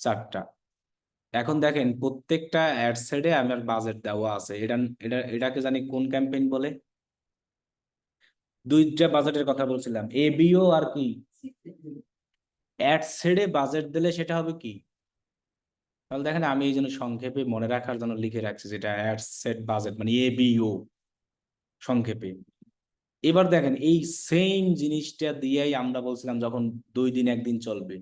4টা। এখন দেখেন প্রত্যেকটা অ্যাড সেটে আমার বাজেট দেওয়া আছে। এটাকে জানি কোন ক্যাম্পেইন বলে। 2টা বাজেটের কথা বলছিলাম, এবিও আর কি অ্যাড সেটে বাজেট দিলে সেটা হবে কি। তাহলে দেখেন আমি এই জন্য সংক্ষেপে মনে রাখার জন্য লিখে রাখছি, যেটা অ্যাড সেট বাজেট মানে এবিও সংক্ষেপে। এবার দেখেন এই সেম জিনিসটা দিয়েই আমরা বলছিলাম যখন 2 দিন 1 দিন চলবে,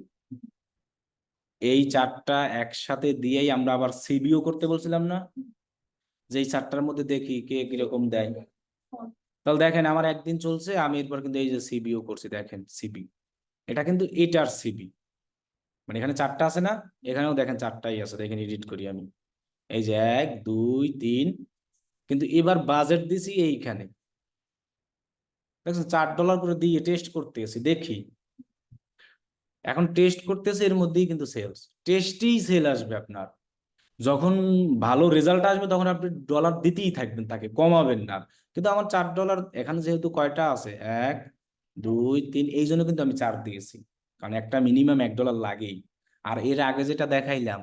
এই চারটা একসাথে দিয়েই আমরা আবার সিবিও করতে বলছিলাম না, যে এই চারটার মধ্যে দেখি কে কিরকম দেয়। তাহলে দেখেন আমার 1 দিন চলছে, আমি এরপর কিন্তু এই যে সিবিও করছি, দেখেন সিবি, এটা কিন্তু এটার সিবি, মানে এখানে চারটা আছে না, এখানেও দেখেন চারটাই আছে, দেখেন এডিট করি আমি, এই যে 1 2 3, কিন্তু এবার বাজেট দিছি এইখানে, দেখছেন $4 করে দিয়ে টেস্ট করতেছি, দেখি এখন টেস্ট করতেছে, এর মধ্যেই কিন্তু সেলস, টেস্টেই সেল আসবে আপনার, যখন ভালো রেজাল্ট আসবে তখন আপনি ডলার দিতেই থাকবেন, তাকে কমাবেন না। কিন্তু আমার $4 এখানে যেহেতু কয়টা আছে, 1 2 3, এই জন্য কিন্তু আমি 4 দিয়েছি, কারণ একটা মিনিমাম $1 লাগেই। আর এর আগে যেটা দেখাইলাম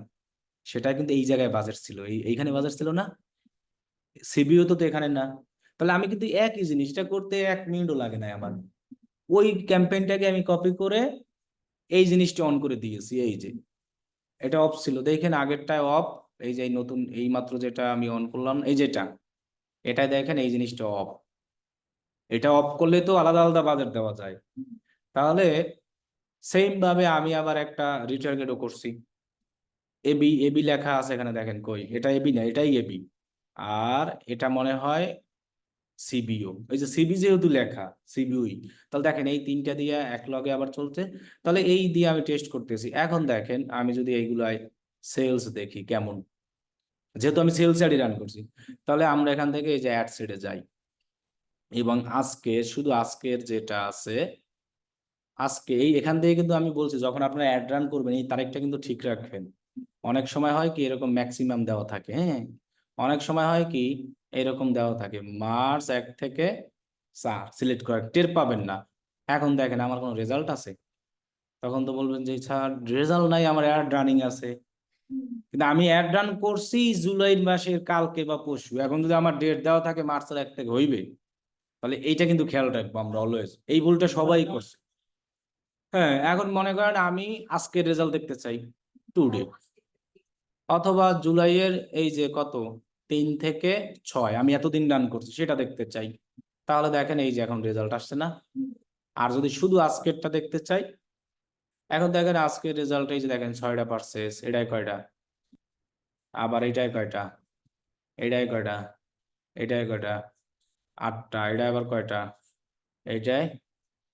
সেটা কিন্তু এই জায়গায় বাজেট ছিল, এইখানে বাজেট ছিল না, সিবিও তো এখানে না, তাহলে আমি কিন্তু একই জিনিসটা করতে 1 মিনিটও লাগে না আমার, ওই ক্যাম্পেইনটাকে আমি কপি করে এই জিনিসটা অন করে দিয়েছি, এই যে এটা অফ ছিল, দেখেন আগেরটায় অফ, এই যে এই নতুন এই মাত্র যেটা আমি অন করলাম, এই যেটা, এটা দেখেন এই জিনিসটা অফ, এটা অফ করলে তো আলাদা আলাদা বাজেট দেওয়া যায়। তাহলে সেম ভাবে আমি আবার একটা রিটার্গেটও করছি, এবি এবি লেখা আছে এখানে, দেখেন কই, এটা এবি না, এটাই এবি, আর এটা মনে হয় সিবিও, এই যে সিবি যেহেতু লেখা, সিবিওই, তাহলে দেখেন এই তিনটা দিয়ে এক লগে আবার চলছে, তাহলে এই দিয়ে আমি টেস্ট করতেছি। এখন দেখেন আমি যদি এইগুলাই সেলস দেখি কেমন, যেহেতু আমি সেলস অ্যাডই রান করছি, তাহলে আমরা এখান থেকে এই যে অ্যাড সেটে যাই, এবং আজকে শুধু আজকের যেটা আছে, আজকে এই এখান থেকে কিন্তু আমি বলছি যখন আপনারা অ্যাড রান করবেন এই তারিখটা কিন্তু ঠিক রাখবেন। অনেক সময় হয় কি এরকম ম্যাক্সিমাম দেওয়া থাকে, হ্যাঁ, অনেক সময় হয় কি এরকম দেওয়া থাকে March 1 থেকে 4 সিলেক্ট করা, টের পাবেন না। এখন দেখেন আমার কোনো রেজাল্ট আছে, তখন তো বলবেন যে স্যার রেজাল্ট নাই, আমার অ্যাড রানিং আছে, কিন্তু আমি অ্যাড রান করছি জুলাই মাসের কালকে বা পরশু, এখন যদি আমার ডেট দেওয়া থাকে March 1 থেকে হইবে, তাহলে এইটা কিন্তু খেয়াল রাখবো আমরা অলওয়েজ, এই ভুলটা সবাই করছে। হ্যাঁ, এখন মনে করেন আমি আজকের রেজাল্ট দেখতে চাই, টুডে, অথবা জুলাইয়ের এই যে কত 3 থেকে 6 আমি এতদিন রান করছি সেটা দেখতে চাই, তাহলে দেখেন এই যে এখন রেজাল্ট আসছে না। আর যদি শুধু আজকেরটা দেখতে চাই, এখন দেখেন আজকের রেজাল্ট, এই যে দেখেন 6টা পারচেস, এটাই কয়টা, আবার এটাই কয়টা, এটাই কয়টা, এটাই কয়টা, 8টা, এটা আবার কয়টা, এইটাই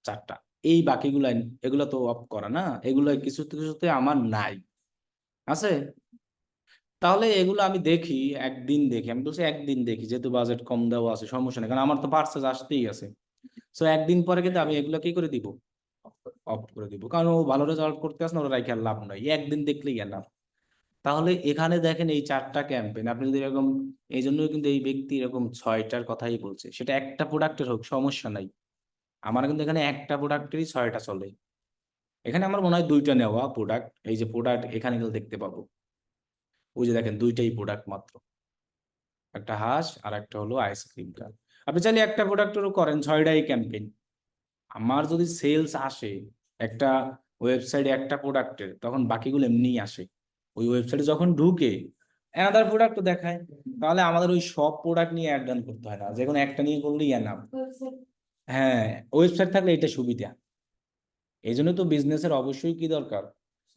4টা, এই বাকিগুলাই, এগুলো তো অফ করা না, এগুলো কিছুতে কিছুতে আমার নাই, আছে। তাহলে এগুলো আমি দেখি, একদিন দেখি, আমি বলছি একদিন দেখি, যেহেতু বাজেট কম দেওয়া আছে সমস্যা নেই, কারণ আমার তো পার্সেস আসতেই আছে। সো একদিন পরে কিন্তু আমি এগুলো কি করে দিব, অফ করে দিব, কারণ ও ভালো রেজাল্ট করতে আসে না, ওরা রাইখে আর লাভ নাই, একদিন দেখলেই গেলাম। তাহলে এখানে দেখেন এই 4টা ক্যাম্পেইন আপনি যদি এরকম, এই জন্যই কিন্তু এই ব্যক্তি এরকম 6টার কথাই বলছে, সেটা একটা প্রোডাক্টের হোক সমস্যা নাই, আমার কিন্তু এখানে একটা প্রোডাক্টেরই 6টা চলে, এখানে আমার মনে হয় 2টা নেওয়া প্রোডাক্ট, এই যে প্রোডাক্ট এখানে গেলে দেখতে পাবো, ওই যে দেখেন 2টাই প্রোডাক্ট মাত্র, একটা হাঁস আর একটা হলো আইসক্রিমটা। আপনি চাইলে একটা প্রোডাক্টেরও করেন, 6টাই ক্যাম্পেইন, আমার যদি সেলস আসে একটা ওয়েবসাইটে একটা প্রোডাক্টের, তখন বাকিগুলো এমনিই আসে, ওই ওয়েবসাইটে যখন ঢুকে অ্যানাদার প্রোডাক্ট দেখায়, তাহলে আমাদের ওই সব প্রোডাক্ট নিয়ে অ্যাড রান করতে হয় না, যে কোনো একটা নিয়ে করলেই এনাফ। হ্যাঁ, ওয়েবসাইট থাকলে এটা সুবিধা, এই জন্য তো বিজনেসের অবশ্যই কি দরকার,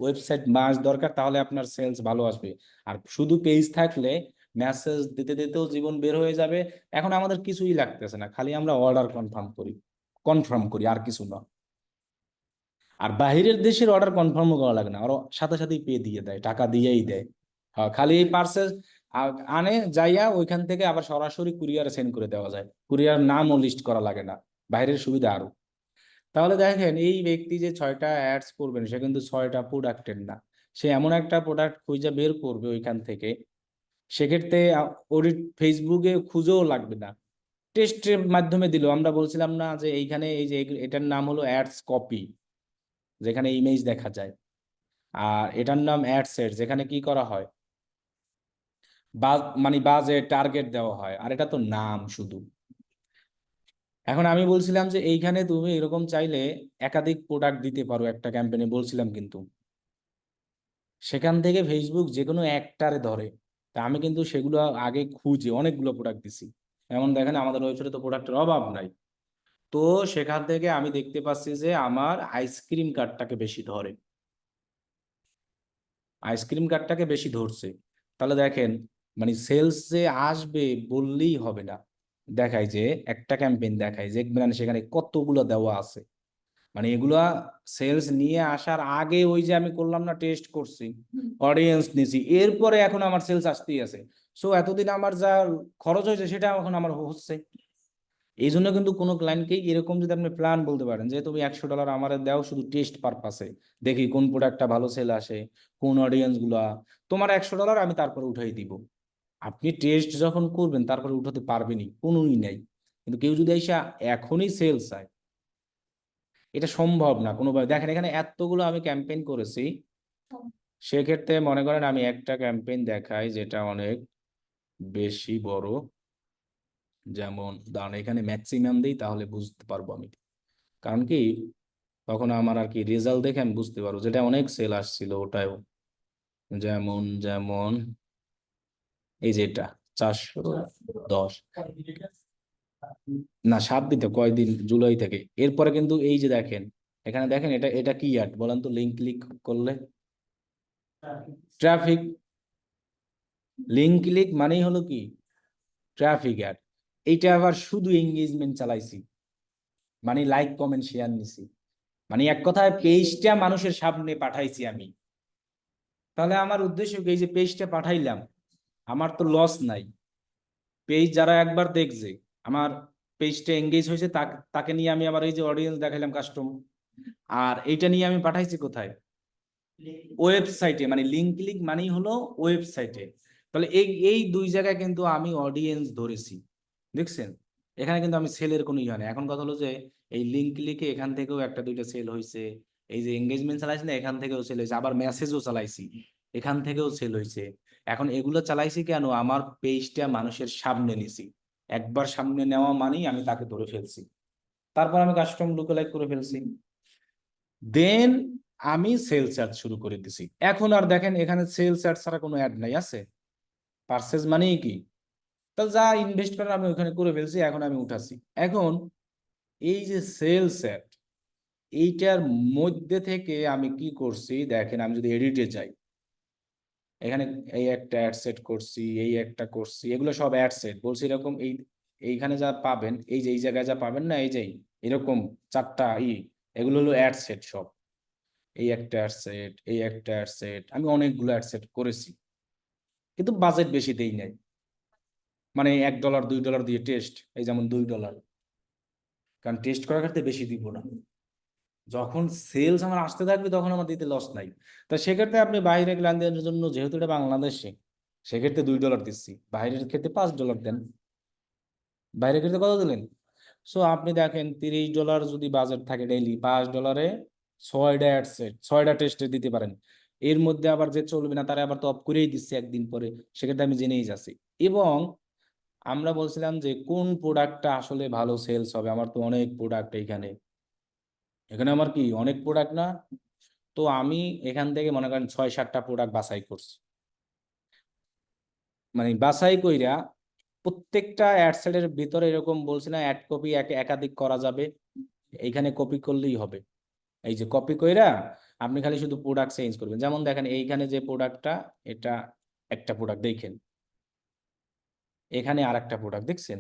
ওয়েবসাইট মাস দরকার, তাহলে আপনার সেলস ভালো আসবে। আর শুধু পেজ থাকলে মেসেজ দিতে দিতেও জীবন বের হয়ে যাবে, এখন আমাদের কিছুই লাগতেছে না, খালি আমরা অর্ডার কনফার্ম করি আর কিছু না। আর বাহিরের দেশের অর্ডার কনফার্মও করা লাগে না, ওরা সাথে সাথেই পে দিয়ে দেয়, টাকা দিয়েই দেয়। খালি এই পার্সেল আনে যাইয়া ওইখান থেকে আবার সরাসরি কুরিয়ারে সেন্ড করে দেওয়া যায়, কুরিয়ার নামও লিস্ট করা লাগে না, বাইরের সুবিধা আরো। তাহলে দেখেন এই ব্যক্তি যে 6টা অ্যাডস করবেন সে কিন্তু 6টা প্রোডাক্টের না, সে এমন একটা প্রোডাক্ট খুঁজে বের করবে ওইখান থেকে, সেক্ষেত্রে ওর ফেসবুকে খুঁজেও লাগবে না, টেস্টের মাধ্যমে দিল। আমরা বলছিলাম না যে এইখানে এই যে এটার নাম হলো অ্যাডস কপি, যেখানে ইমেজ দেখা যায়, আর এটার নাম অ্যাড সেট, যেখানে কি করা হয়, মানে বাজেট টার্গেট দেওয়া হয়, আর এটা তো নাম শুধু। এখন আমি বলছিলাম যে এইখানে তুমি এরকম চাইলে একাধিক প্রোডাক্ট দিতে পারো একটা ক্যাম্পেইনে বলছিলাম, কিন্তু সেখান থেকে ফেসবুক যে কোনো একটারে ধরে। তা আমি কিন্তু সেগুলো আগে খুঁজে অনেকগুলো প্রোডাক্ট দিছি, এমন দেখেন আমাদের ওয়েবসাইটে তো প্রোডাক্টের অভাব নাই, তো সেখান থেকে আমি দেখতে পাচ্ছি যে আমার আইসক্রিম কার্ডটাকে বেশি ধরে, আইসক্রিম কার্ডটাকে বেশি ধরছে। তাহলে দেখেন মানে সেলস যে আসবে বললেই হবে না। দেখায় যে একটা ক্যাম্পেইন দেখায় যে মানে সেখানে কতগুলো দেওয়া আছে, মানে এগুলা সেলস নিয়ে আসার আগে ওই যে আমি করলাম না, টেস্ট করছি, অডিয়েন্স নিছি, এরপরে এখন আমার সেলস আসতেই আছে। সো এতদিন আমার যা খরচ হয়েছে সেটা এখন আমার হচ্ছে। এই জন্য কিন্তু কোনো ক্লায়েন্টকে এরকম যদি আপনি প্ল্যান বলতে পারেন যে তুমি $100 আমার দাও শুধু টেস্ট পারপাসে, দেখি কোন প্রোডাক্টটা ভালো সেল আসে, কোন অডিয়েন্স গুলা, তোমার $100 আমি তারপরে উঠাই দিব। আপনি টেস্ট যখন করবেন তারপরে উঠাতে পারবেনই, কোনোই নাই। কিন্তু কেউ যদি এসে এখনই সেল চায়, এটা সম্ভব না কোনোভাবে। দেখেন এখানে এতগুলো আমি ক্যাম্পেইন করেছি, সেক্ষেত্রে মনে করেন আমি একটা ক্যাম্পেইন দেখাই যেটা অনেক বেশি বড়, যেমন দাঁড়ান এখানে ম্যাক্সিমাম দিই তাহলে বুঝতে পারবো আমি। কারণ কি তখন আমার আর কি রেজাল্ট দেখে আমি বুঝতে পারবো, যেটা অনেক সেল আসছিল ওটাও। যেমন যেমন এই যে এটা 410, না 7 দিতে কয়দিন, জুলাই থেকে। এরপরে কিন্তু এই যে দেখেন এখানে দেখেন এটা এটা কি অ্যাড বলেন তো, লিঙ্ক ক্লিক করলে ট্রাফিক, লিঙ্ক ক্লিক মানেই হলো কি ট্রাফিক অ্যাড। এইটা আবার শুধু এঙ্গেজমেন্ট চালাইছি, মানে লাইক কমেন্ট শেয়ার নিছি, মানে এক কথায় পেজটা মানুষের সামনে পাঠাইছি আমি। তাহলে আমার উদ্দেশ্য কি, এই যে পেজটা পাঠাইলাম আমার তো লস নাই। পেজ যারা একবার দেখছে, আমার পেজটা এঙ্গেজ হয়েছে, তাকে নিয়ে আমি আবার এই যে অডিয়েন্স দেখাইলাম কাস্টম, আর এইটা নিয়ে আমি পাঠাইছি কোথায়, ওয়েবসাইটে, মানে লিঙ্ক ক্লিক মানেই হলো ওয়েবসাইটে। তাহলে এই এই দুই জায়গায় কিন্তু আমি অডিয়েন্স ধরেছি, দেখছেন। এখানে কিন্তু আমি সেলের কোনো ইয়ে নেই। এখন কথা হলো যে এই লিঙ্ক ক্লিকে এখান থেকেও একটা দুইটা সেল হয়েছে, এই যে এঙ্গেজমেন্ট চালাইছি না এখান থেকেও সেল হয়েছে, আবার মেসেজও চালাইছি এখান থেকেও সেল হয়েছে। এখন এগুলো চালাইছি কেন, আমার পেজটা মানুষের সামনে নিছি, একবার সামনে নেওয়া মানেই আমি তাকে ধরে ফেলছি, তারপর আমি কাস্টম লুকালাইক করে ফেলছি, দেন আমি সেলস অ্যাড শুরু করে দিছি। এখন আর দেখেন এখানে সেলস অ্যাড ছাড়া কোনো অ্যাড নাই, আছে পারচেজ মানেই কি, তাহলে যা ইনভেস্ট করার আমি ওখানে করে ফেলছি, এখন আমি উঠাছি। এখন এই যে সেলস অ্যাড, এইটার মধ্যে থেকে আমি কি করছি দেখেন, আমি যদি এডিটে যাই, এখানে এই একটা অ্যাড সেট করছি, এই একটা করছি, এগুলো সব অ্যাড সেট বলছি এরকম। এইখানে যা পাবেন, এই যে এই জায়গায় যা পাবেন না, এই যে এরকম চারটা এগুলো হলো অ্যাড সেট সব। এই একটা অ্যাড সেট, এই একটা অ্যাড সেট, আমি অনেকগুলো অ্যাড সেট করেছি, কিন্তু বাজেট বেশি দেই নাই। মানে $1 $2 দিয়ে টেস্ট, এই যেমন $2, কারণ টেস্ট করার ক্ষেত্রে বেশি দিব না। যখন সেলস আমার আসতে থাকবে তখন আমার দিতে লস নাই। তা সেক্ষেত্রে আপনি বাইরে লেনদেনের জন্য, যেহেতু এটা বাংলাদেশে, সেক্ষেত্রে $2 দিচ্ছি, বাইরের ক্ষেত্রে $5 দেন। বাইরের ক্ষেত্রে কত দিলেন? সো আপনি দেখেন $30 যদি বাজেট থাকে ডেইলি, $5 ছয়টা অ্যাডসেট, ছয়টা টেস্টে দিতে পারেন। এর মধ্যে আবার যে চলবে না তারা আবার তো অফ করেই দিচ্ছে একদিন পরে, সেক্ষেত্রে আমি জেনেই যাচ্ছি। এবং আমরা বলছিলাম যে কোন প্রোডাক্টটা আসলে ভালো সেলস হবে, আমার তো অনেক প্রোডাক্ট এইখানে, এখানে আমার কি অনেক প্রোডাক্ট না। তো আমি এখান থেকে মনে করেন 6-7টা প্রোডাক্ট বাছাই করছি, মানে বাছাই কইরা প্রত্যেকটা অ্যাডসেটের ভিতরে এরকম বলছি না, অ্যাড কপি একাধিক করা যাবে, এইখানে কপি করলেই হবে। এই যে কপি কইরা আপনি খালি শুধু প্রোডাক্ট চেঞ্জ করবেন। যেমন দেখেন এইখানে যে প্রোডাক্টটা, এটা একটা প্রোডাক্ট দেখেন, এখানে আর একটা প্রোডাক্ট দেখছেন,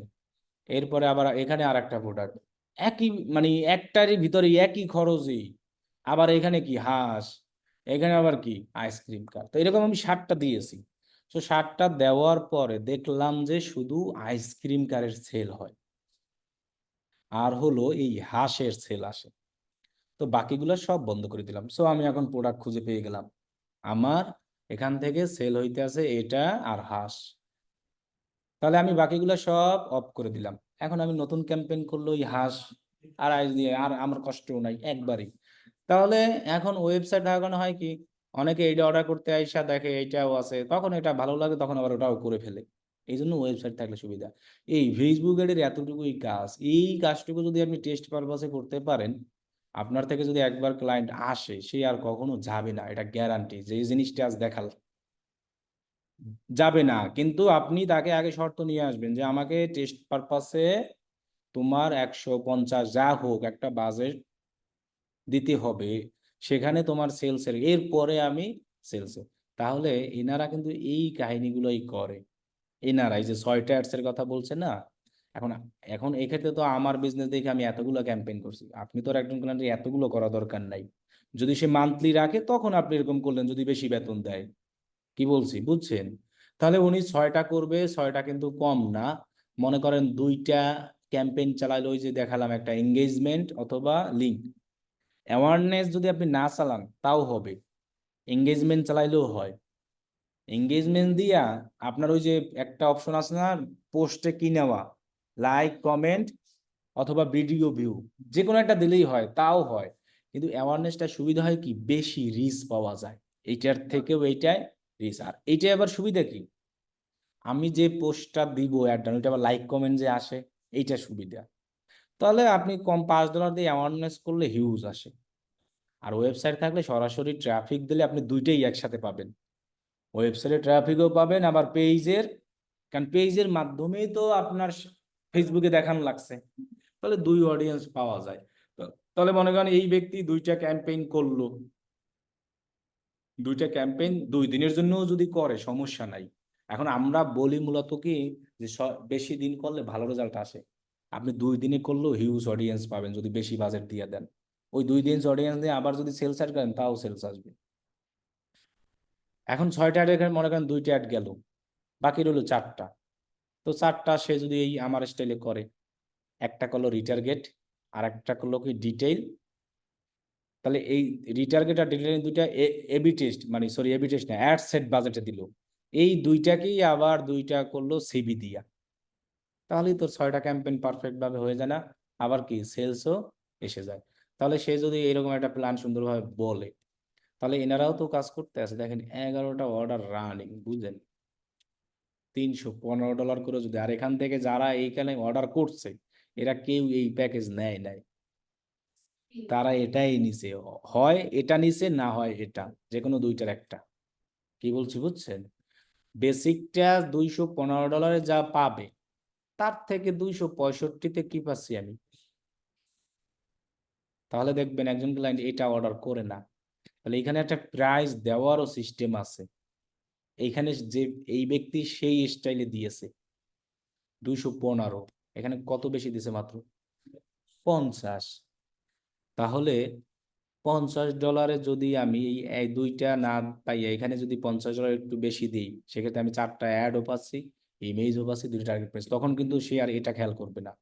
এরপরে আবার এখানে আর একটা প্রোডাক্ট, একই মানে একটারই ভিতরে একই খরচই। আবার এখানে কি হাঁস, এখানে আবার কি আইসক্রিম কার, তো এরকম আমি 7টা দিয়েছি। তো 7টা দেওয়ার পরে দেখলাম যে শুধু আইসক্রিম কারের সেল হয়, আর হলো এই হাঁসের সেল আসে। তো বাকিগুলো সব বন্ধ করে দিলাম। সো আমি এখন প্রোডাক্ট খুঁজে পেয়ে গেলাম, আমার এখান থেকে সেল হইতে আছে এটা আর হাঁস। তাহলে আমি বাকিগুলো সব অফ করে দিলাম। এখন আমি নতুন ক্যাম্পেইন করলো ওই হাঁস আর আইস দিয়ে, আর আমার কষ্টও নাই একবারই। তাহলে এখন ওয়েবসাইট লাগানো হয় কি, অনেকে এইটা অর্ডার করতে আইসা দেখে এইটাও আছে, তখন এটা ভালো লাগে, তখন আবার ওটাও করে ফেলে। এই জন্য ওয়েবসাইট থাকলে সুবিধা। এই ফেসবুক এর এতটুকুই কাজ, এই কাজটুকু যদি আপনি টেস্ট পারপাসে করতে পারেন, আপনার থেকে যদি একবার ক্লায়েন্ট আসে সে আর কখনো যাবে না, এটা গ্যারান্টি। যে জিনিসটা আজ দেখাল যাবে না, কিন্তু আপনি তাকে আগে শর্ত নিয়ে আসবেন যে আমাকে টেস্ট পারপাসে তোমার 150 যা হোক একটা বাজেট দিতে হবে, সেখানে তোমার সেলসের এরপরে আমি সেলসে। তাহলে এনারা কিন্তু এই কাহিনীগুলোই করে। এনারা এই যে 6টা অ্যাডসের কথা বলছে না, এখন এখন এক্ষেত্রে তো আমার বিজনেস দেখে আমি এতগুলো ক্যাম্পেইন করছি, আপনি তো আর একজন ক্লায়েন্টের এতগুলো করা দরকার নাই। যদি সে মান্থলি রাখে তখন আপনি এরকম করলেন, যদি বেশি বেতন দেয়। কি বলছি বুঝছেন? তাহলে উনি 6টা করবে, 6টা কিন্তু কম না। মনে করেন 2টা ক্যাম্পেইন চালাইলে, ওই যে দেখালাম একটা এঙ্গেজমেন্ট অথবা লিঙ্ক। অ্যাওয়ারনেস যদি আপনি না চালান তাও হবে, এঙ্গেজমেন্ট চালাইলেও হয়। এঙ্গেজমেন্ট দিয়া আপনার ওই যে একটা অপশন আছে না, পোস্টে কি নেওয়া, লাইক কমেন্ট অথবা ভিডিও ভিউ, যে কোনো একটা দিলেই হয়, তাও হয়। কিন্তু অ্যাওয়ারনেসটা সুবিধা হয় কি, বেশি রিচ পাওয়া যায় এইটার থেকেও, এইটায় রিচ। আর এইটাই আবার সুবিধা কি, আমি যে পোস্টটা দিব অ্যাডটা, ওইটা আবার লাইক কমেন্ট যে আসে, এইটা সুবিধা। তাহলে আপনি কম $5 দিয়ে অ্যাওয়ারনেস করলে হিউজ আসে। আর ওয়েবসাইট থাকলে সরাসরি ট্রাফিক দিলে আপনি দুইটাই একসাথে পাবেন, ওয়েবসাইটে ট্রাফিকও পাবেন আবার পেজের, কারণ পেজের মাধ্যমেই তো আপনার ফেসবুকে দেখানো লাগছে। তাহলে দুই অডিয়েন্স পাওয়া যায়। তাহলে মনে করেন এই ব্যক্তি 2টা ক্যাম্পেইন করলো, 2টা ক্যাম্পেইন 2 দিনের জন্য যদি করে সমস্যা নাই। এখন আমরা বলি মূলত কি, যে বেশি দিন করলে ভালো রেজাল্ট আসে। আপনি 2 দিনে করলেও হিউজ অডিয়েন্স পাবেন যদি বেশি বাজেট দিয়ে দেন। ওই 2 দিন অডিয়েন্স দিয়ে আবার যদি সেলস অ্যাড করেন তাও সেলস আসবে। এখন 6টা অ্যাড, এখানে মনে করেন 2টা অ্যাড গেল, বাকি রইল 4টা। তো 4টা সে যদি এই আমার স্টাইলে করে, একটা করলো রিটার্গেট, আর একটা করলো কি ডিটেইল। তাহলে এই রিটার্গেট আর ডিটেইল দুইটা এবি টেস্ট, মানে সরি এবি টেস্ট না, অ্যাড সেট বাজেটে দিল। এই দুইটাকেই আবার 2টা করলো সিবি দিয়া। তাহলেই তোর 6টা ক্যাম্পেইন পারফেক্ট ভাবে হয়ে যায় না, আবার কি সেলসও এসে যায়। তাহলে সে যদি এরকম একটা প্ল্যান সুন্দরভাবে বলে, তাহলে এনারাও তো কাজ করতে আছে। দেখেন 11টা অর্ডার রানিং, বুঝলেন? $315 করে যদি, আর এখান থেকে যারা এইখানে অর্ডার করছে এরা কেউ এই প্যাকেজ নেয় নাই, তারা এটাই নিছে, হয় এটা নিছে না হয় এটা, যে কোনো দুইটার একটা। কি বলছি বুঝছেন? বেসিকটা $215 যা পাবে, তার থেকে 265-তে কি পাচ্ছি আমি। তাহলে দেখবেন একজন ক্লায়েন্ট এটা অর্ডার করে না। তাহলে এখানে একটা প্রাইস দেওয়ারও সিস্টেম আছে। এইখানে যে এই ব্যক্তি সেই স্টাইলে দিয়েছে 215, এখানে কত বেশি দিছে, মাত্র 50। তাহলে $50 যদি আমি এই 2টা না পাই, এখানে যদি $50 একটু বেশি দিই, সেক্ষেত্রে আমি 4টা অ্যাডও পাচ্ছি, ইমেজও পাচ্ছি, 2টা টার্গেট প্রাইস, তখন কিন্তু সে আর এটা খেয়াল করবে না।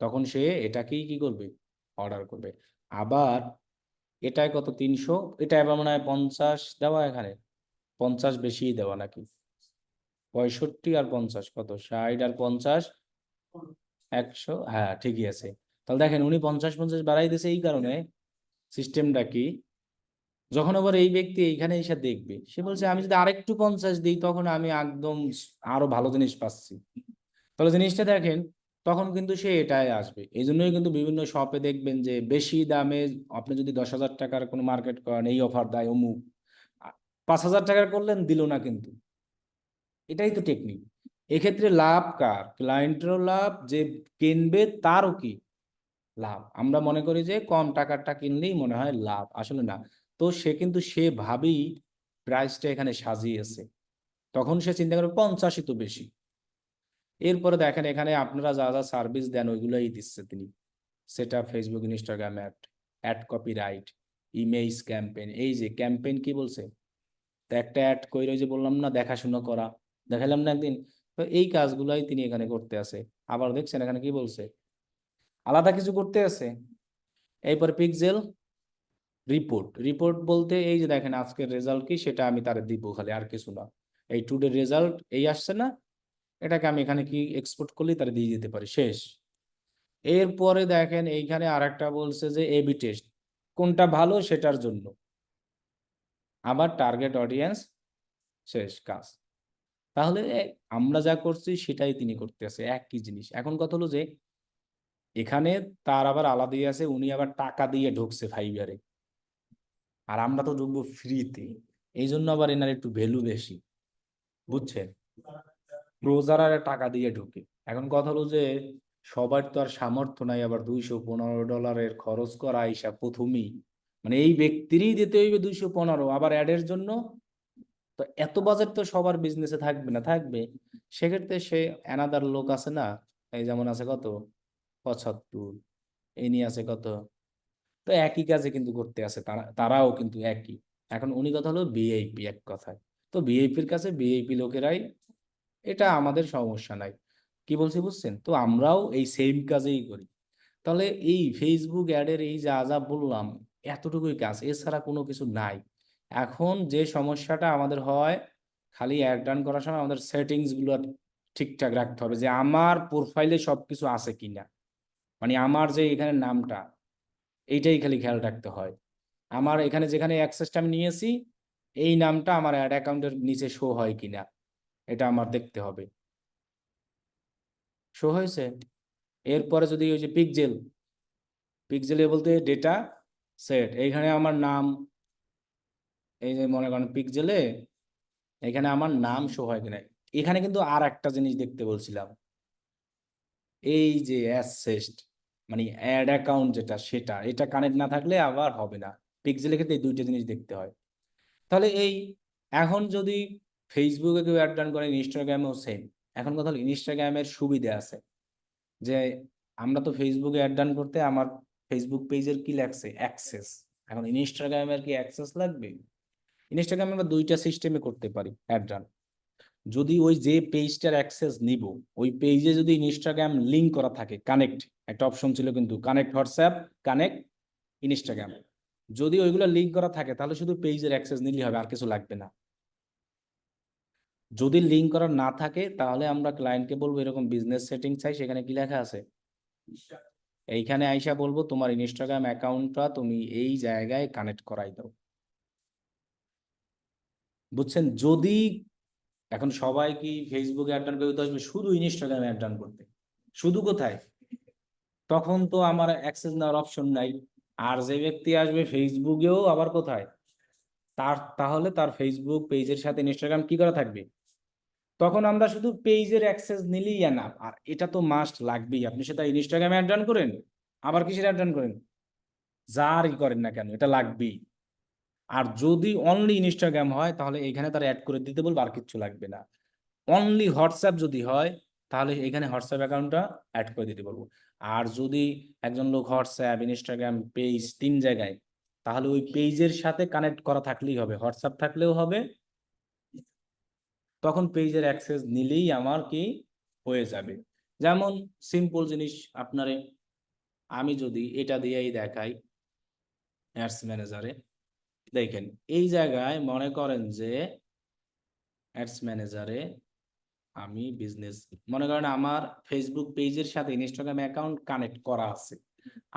তখন সে এটাকেই কি করবে, অর্ডার করবে। আবার এটায় কত, 300, এটা এবার মনে হয় 50 দেওয়া, এখানে 50 বেশিই দেওয়া নাকি, 65 আর 50 কত, 60 আর 50, 100, হ্যাঁ ঠিকই আছে। তাহলে দেখেন উনি 50-50 বাড়াই দিয়েছে এই কারণে। সিস্টেমটা কি, যখন আবার এই ব্যক্তি এইখানে এসে দেখবে, সে বলছে আমি যদি আরেকটু 50 দিই তখন আমি একদম আরো ভালো জিনিস পাচ্ছি। তাহলে জিনিসটা দেখেন, তখন কিন্তু সে এটাই আসবে। এই জন্যই কিন্তু বিভিন্ন শপে দেখবেন যে বেশি দামে, আপনি যদি 10,000 টাকার কোনো মার্কেট করেন, এই অফার দেয় অমুক, 5,000 টাকার করলেন দিল না কিন্তু। এটাই তো টেকনিক। এক্ষেত্রে লাভ কার, ক্লায়েন্টেরও লাভ, যে কিনবে তারও কি লাভ। আমরা মনে করি যে কম টাকারটা কিনলেই মনে হয় লাভ, আসলে না। তো সে কিন্তু সেভাবেই প্রাইসটা এখানে সাজিয়েছে, তখন সে চিন্তা করে 50ই তো বেশি। এরপরে দেখেন এখানে আপনারা যা যা সার্ভিস দেন ওইগুলোই দিচ্ছে তিনি, সেটা Facebook Instagram ad, ad copy right, image campaign. এই যে ক্যাম্পেইন কি বলছে, তো একটা অ্যাড কইর, ওই যে বললাম না দেখাশোনা করা, দেখালাম না একদিন। তো এই কাজগুলাই তিনি এখানে করতে আছে। আবার দেখছেন এখানে কি বলছে, আলাদা কিছু করতে আছে। এরপর পিক্সেল রিপোর্ট, রিপোর্ট বলতে এই যে দেখেন আজকের রেজাল্ট কি সেটা আমি তারে দিব, খালি আর কিছু না। এই টুডে রেজাল্ট এই আসছে না, এটাকে আমি এখানে কি এক্সপোর্ট করলে তারা দিয়ে দিতে পারি, শেষ। এরপরে দেখেন এইখানে আরেকটা বলছে যে এবি টেস্ট, কোনটা ভালো সেটার জন্য, আবার টার্গেট অডিয়েন্স, শেষ কাজ। তাহলে আমরা যা করছি সেটাই তিনি করতেছে, একই জিনিস। এখন কথা হলো যে এখানে তার আবার আলাদাই আছে, উনি আবার টাকা দিয়ে ঢুকছে ফাইবারে, আর আমরা তো ঢুকবো ফ্রিতে। এই জন্য আবার এনার একটু ভ্যালু বেশি, বুঝছেন? প্রো যারা টাকা দিয়ে ঢুকে। এখন কথা হলো যে সবার তো আর সামর্থ্য নাই আবার $215 খরচ করা হিসাব প্রথমেই, মানে এই ব্যক্তিরই দিতে হইবে 215, আবার অ্যাডের জন্য। তো এত বাজেট তো সবার বিজনেসে থাকবে না, থাকবে। সেক্ষেত্রে সে অ্যানাদার লোক আছে না, এই যেমন আছে কত 75, এই নিয়ে আছে কত, তো একই কাজে কিন্তু করতে আছে, তারাও কিন্তু একই। এখন উনি কথা হলো ভিআইপি এক কথায়। তো ভিআইপির কাছে ভিআইপি লোকেরাই, এটা আমাদের সমস্যা নাই। কি বলছি বুঝছেন? তো আমরাও এই সেম কাজেই করি। তাহলে এই ফেসবুক অ্যাডের এই যা যা বললাম, এতটুকুই কাজ, এছাড়া কোনো কিছু নাই। এখন যে সমস্যাটা আমাদের হয়, খালি অ্যাড রান করার সময় আমাদের সেটিংস গুলো ঠিকঠাক রাখতে হবে, যে আমার প্রোফাইলে সবকিছু আছে কিনা, মানে আমার যে এখানে নামটা, এইটাই খালি খেয়াল রাখতে হয়। আমার এখানে যেখানে অ্যাক্সেসটা আমি নিয়েছি, এই নামটা আমার অ্যাড অ্যাকাউন্টের নিচে শো হয় কিনা, এটা আমার দেখতে হবে। শো হয়েছে? এরপরে যদি ওই যে পিকজেল, পিকজেলে বলতে ডেটা সেট, এইখানে আমার নাম, এই যে মনে করেন পিকজেলে এখানে আমার নাম শো হয় কিনা। এখানে কিন্তু আর একটা জিনিস দেখতে বলছিলাম, এই যে অ্যাসেস্ট, মানে অ্যাড অ্যাকাউন্ট যেটা, সেটা এটা কানেক্ট না থাকলে আবার হবে না। পিক্সেলের ক্ষেত্রে এই দুইটা জিনিস দেখতে হয়। তাহলে এই, এখন যদি ফেসবুকে কেউ অ্যাড রান করে, ইনস্টাগ্রামেও সেম। এখন কথা হলো ইনস্টাগ্রামের সুবিধা আছে, যে আমরা তো ফেসবুকে অ্যাড রান করতে আমার ফেসবুক পেজের কি লাগছে, অ্যাক্সেস। এখন ইনস্টাগ্রামের কি অ্যাক্সেস লাগবে? ইনস্টাগ্রামে আমরা দুইটা সিস্টেমে করতে পারি অ্যাড রান। যদি ওই যে পেজটার অ্যাক্সেস নিব, ওই পেজে যদি ইনস্টাগ্রাম লিঙ্ক করা থাকে, কানেক্ট, একটা অপশন ছিল কিন্তু, কানেক্ট হোয়াটসঅ্যাপ, কানেক্ট ইনস্টাগ্রাম, যদি ওইগুলো লিঙ্ক করা থাকে তাহলে শুধু পেজের অ্যাক্সেস নিলেই হবে, আর কিছু লাগবে না। যদি লিঙ্ক করা না থাকে তাহলে আমরা ক্লায়েন্টকে বলবো এরকম বিজনেস সেটিং চাই, সেখানে কি লেখা আছে, এইখানে আইসা বলবো তোমার ইনস্টাগ্রাম অ্যাকাউন্টটা তুমি এই জায়গায় কানেক্ট করাই দাও। বুঝছেন? যদি এখন সবাই কি ফেসবুকে অ্যাড রান করতে আসবে, শুধু ইনস্টাগ্রামে অ্যাড রান করতে, শুধু কোথায়, তখন তো আমার অ্যাক্সেস নেওয়ার অপশন নাই। আর যে ব্যক্তি আসবে ফেসবুকেও আবার কোথায়, তাহলে তার ফেসবুক পেজের সাথে ইনস্টাগ্রাম কি করা থাকবে, তখন আমরা শুধু পেজের অ্যাক্সেস নিলেই না। আর এটা তো মাস্ট লাগবেই, আপনি সেটা ইনস্টাগ্রামে অ্যাড রান করেন, আবার কিসের অ্যাড রান করেন, যারই করেন না কেন, এটা লাগবেই। আর যদি অনলি ইনস্টাগ্রাম হয় তাহলে এখানে তার অ্যাড করে দিতে বলবো, আর কিচ্ছু লাগবে না। অনলি হোয়াটসঅ্যাপ যদি হয় তাহলে এখানে হোয়াটসঅ্যাপ অ্যাকাউন্টটা অ্যাড করে দিতে বলবো। আর যদি একজন লোক হোয়াটসঅ্যাপ, ইনস্টাগ্রাম, পেজ তিন জায়গায়, তাহলে ওই পেজের সাথে কানেক্ট করা থাকলেই হবে, হোয়াটসঅ্যাপ থাকলেও হবে, তখন পেজের অ্যাক্সেস নিলেই আমার কি হয়ে যাবে। যেমন সিম্পল জিনিস আপনারে আমি যদি এটা দিয়েই দেখাই, অ্যাডস ম্যানেজারে দেখেন, এই জায়গায় মনে করেন যে অ্যাডস ম্যানেজারে আমি বিজনেস, মনে করেন আমার ফেসবুক পেজের সাথে ইনস্টাগ্রাম অ্যাকাউন্ট কানেক্ট করা আছে,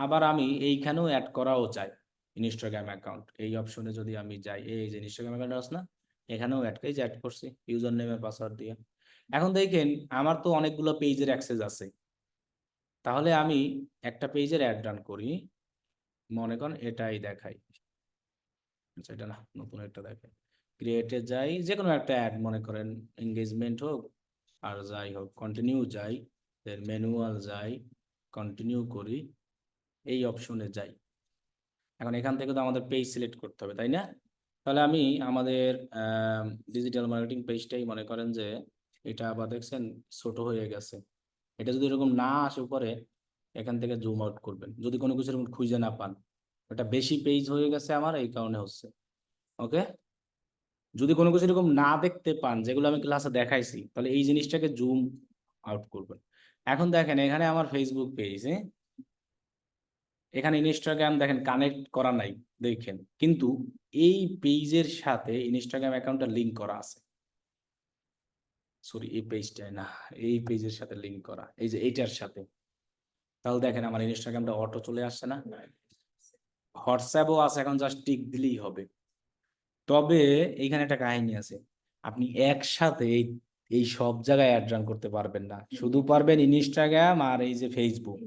আবার আমি এইখানেও অ্যাড করাও চাই ইনস্টাগ্রাম অ্যাকাউন্ট, এই অপশনে যদি আমি যাই, এই যে ইনস্টাগ্রাম অ্যাকাউন্ট আছে না, এখানেও অ্যাড করছি ইউজার নেমের পাসওয়ার্ড দিয়ে। এখন দেখেন আমার তো অনেকগুলো পেজের অ্যাক্সেস আছে, তাহলে আমি একটা পেজের অ্যাড রান করি, মনে করেন এটাই দেখাই, আচ্ছা এটা না, নতুন একটা দেখাই, ক্রিয়েটে যাই, যে কোনো একটা অ্যাড মনে করেন, এঙ্গেজমেন্ট হোক আর যাই হোক, কন্টিনিউ যাই, ম্যানুয়াল যাই, কন্টিনিউ করি, এই অপশনে যাই। এখন এখান থেকে তো আমাদের পেজ সিলেক্ট করতে হবে, তাই না? তাহলে আমি আমাদের ডিজিটাল মার্কেটিং পেজটাই মনে করেন যে, এটা আবার দেখছেন ছোট হয়ে গেছে, এটা যদি এরকম না আসে উপরে, এখান থেকে জুম আউট করবেন যদি কোনো কিছু এরকম খুঁজে না পান, এটা বেশি পেজ হয়ে গেছে আমার, এই কারণে হচ্ছে। ওকে, যদি কোনো কিছু এরকম না দেখতে পান যেগুলো আমি ক্লাসে দেখাইছি, তাহলে এই জিনিসটাকে জুম আউট করবেন। এখন দেখেন এখানে আমার ফেসবুক পেজ, এখানে ইনস্টাগ্রাম দেখেন কানেক্ট করা নাই, দেখেন কিন্তু এই পেজের সাথে ইনস্টাগ্রাম অ্যাকাউন্টটা লিংক করা আছে, সরি এই পেজটায় না, এই পেজের সাথে লিংক করা, এই যে এইটার সাথে। তাহলে দেখেন আমার ইনস্টাগ্রামটা অটো চলে আসছে না, হোয়াটসঅ্যাপও আছে, এখন জাস্ট টিক দিলেই হবে। তবে এইখানে একটা কাহিনী আছে, আপনি একসাথে এই এই সব জায়গায় অ্যাড রান করতে পারবেন না, শুধু পারবেন ইনস্টাগ্রাম আর এই যে ফেসবুক।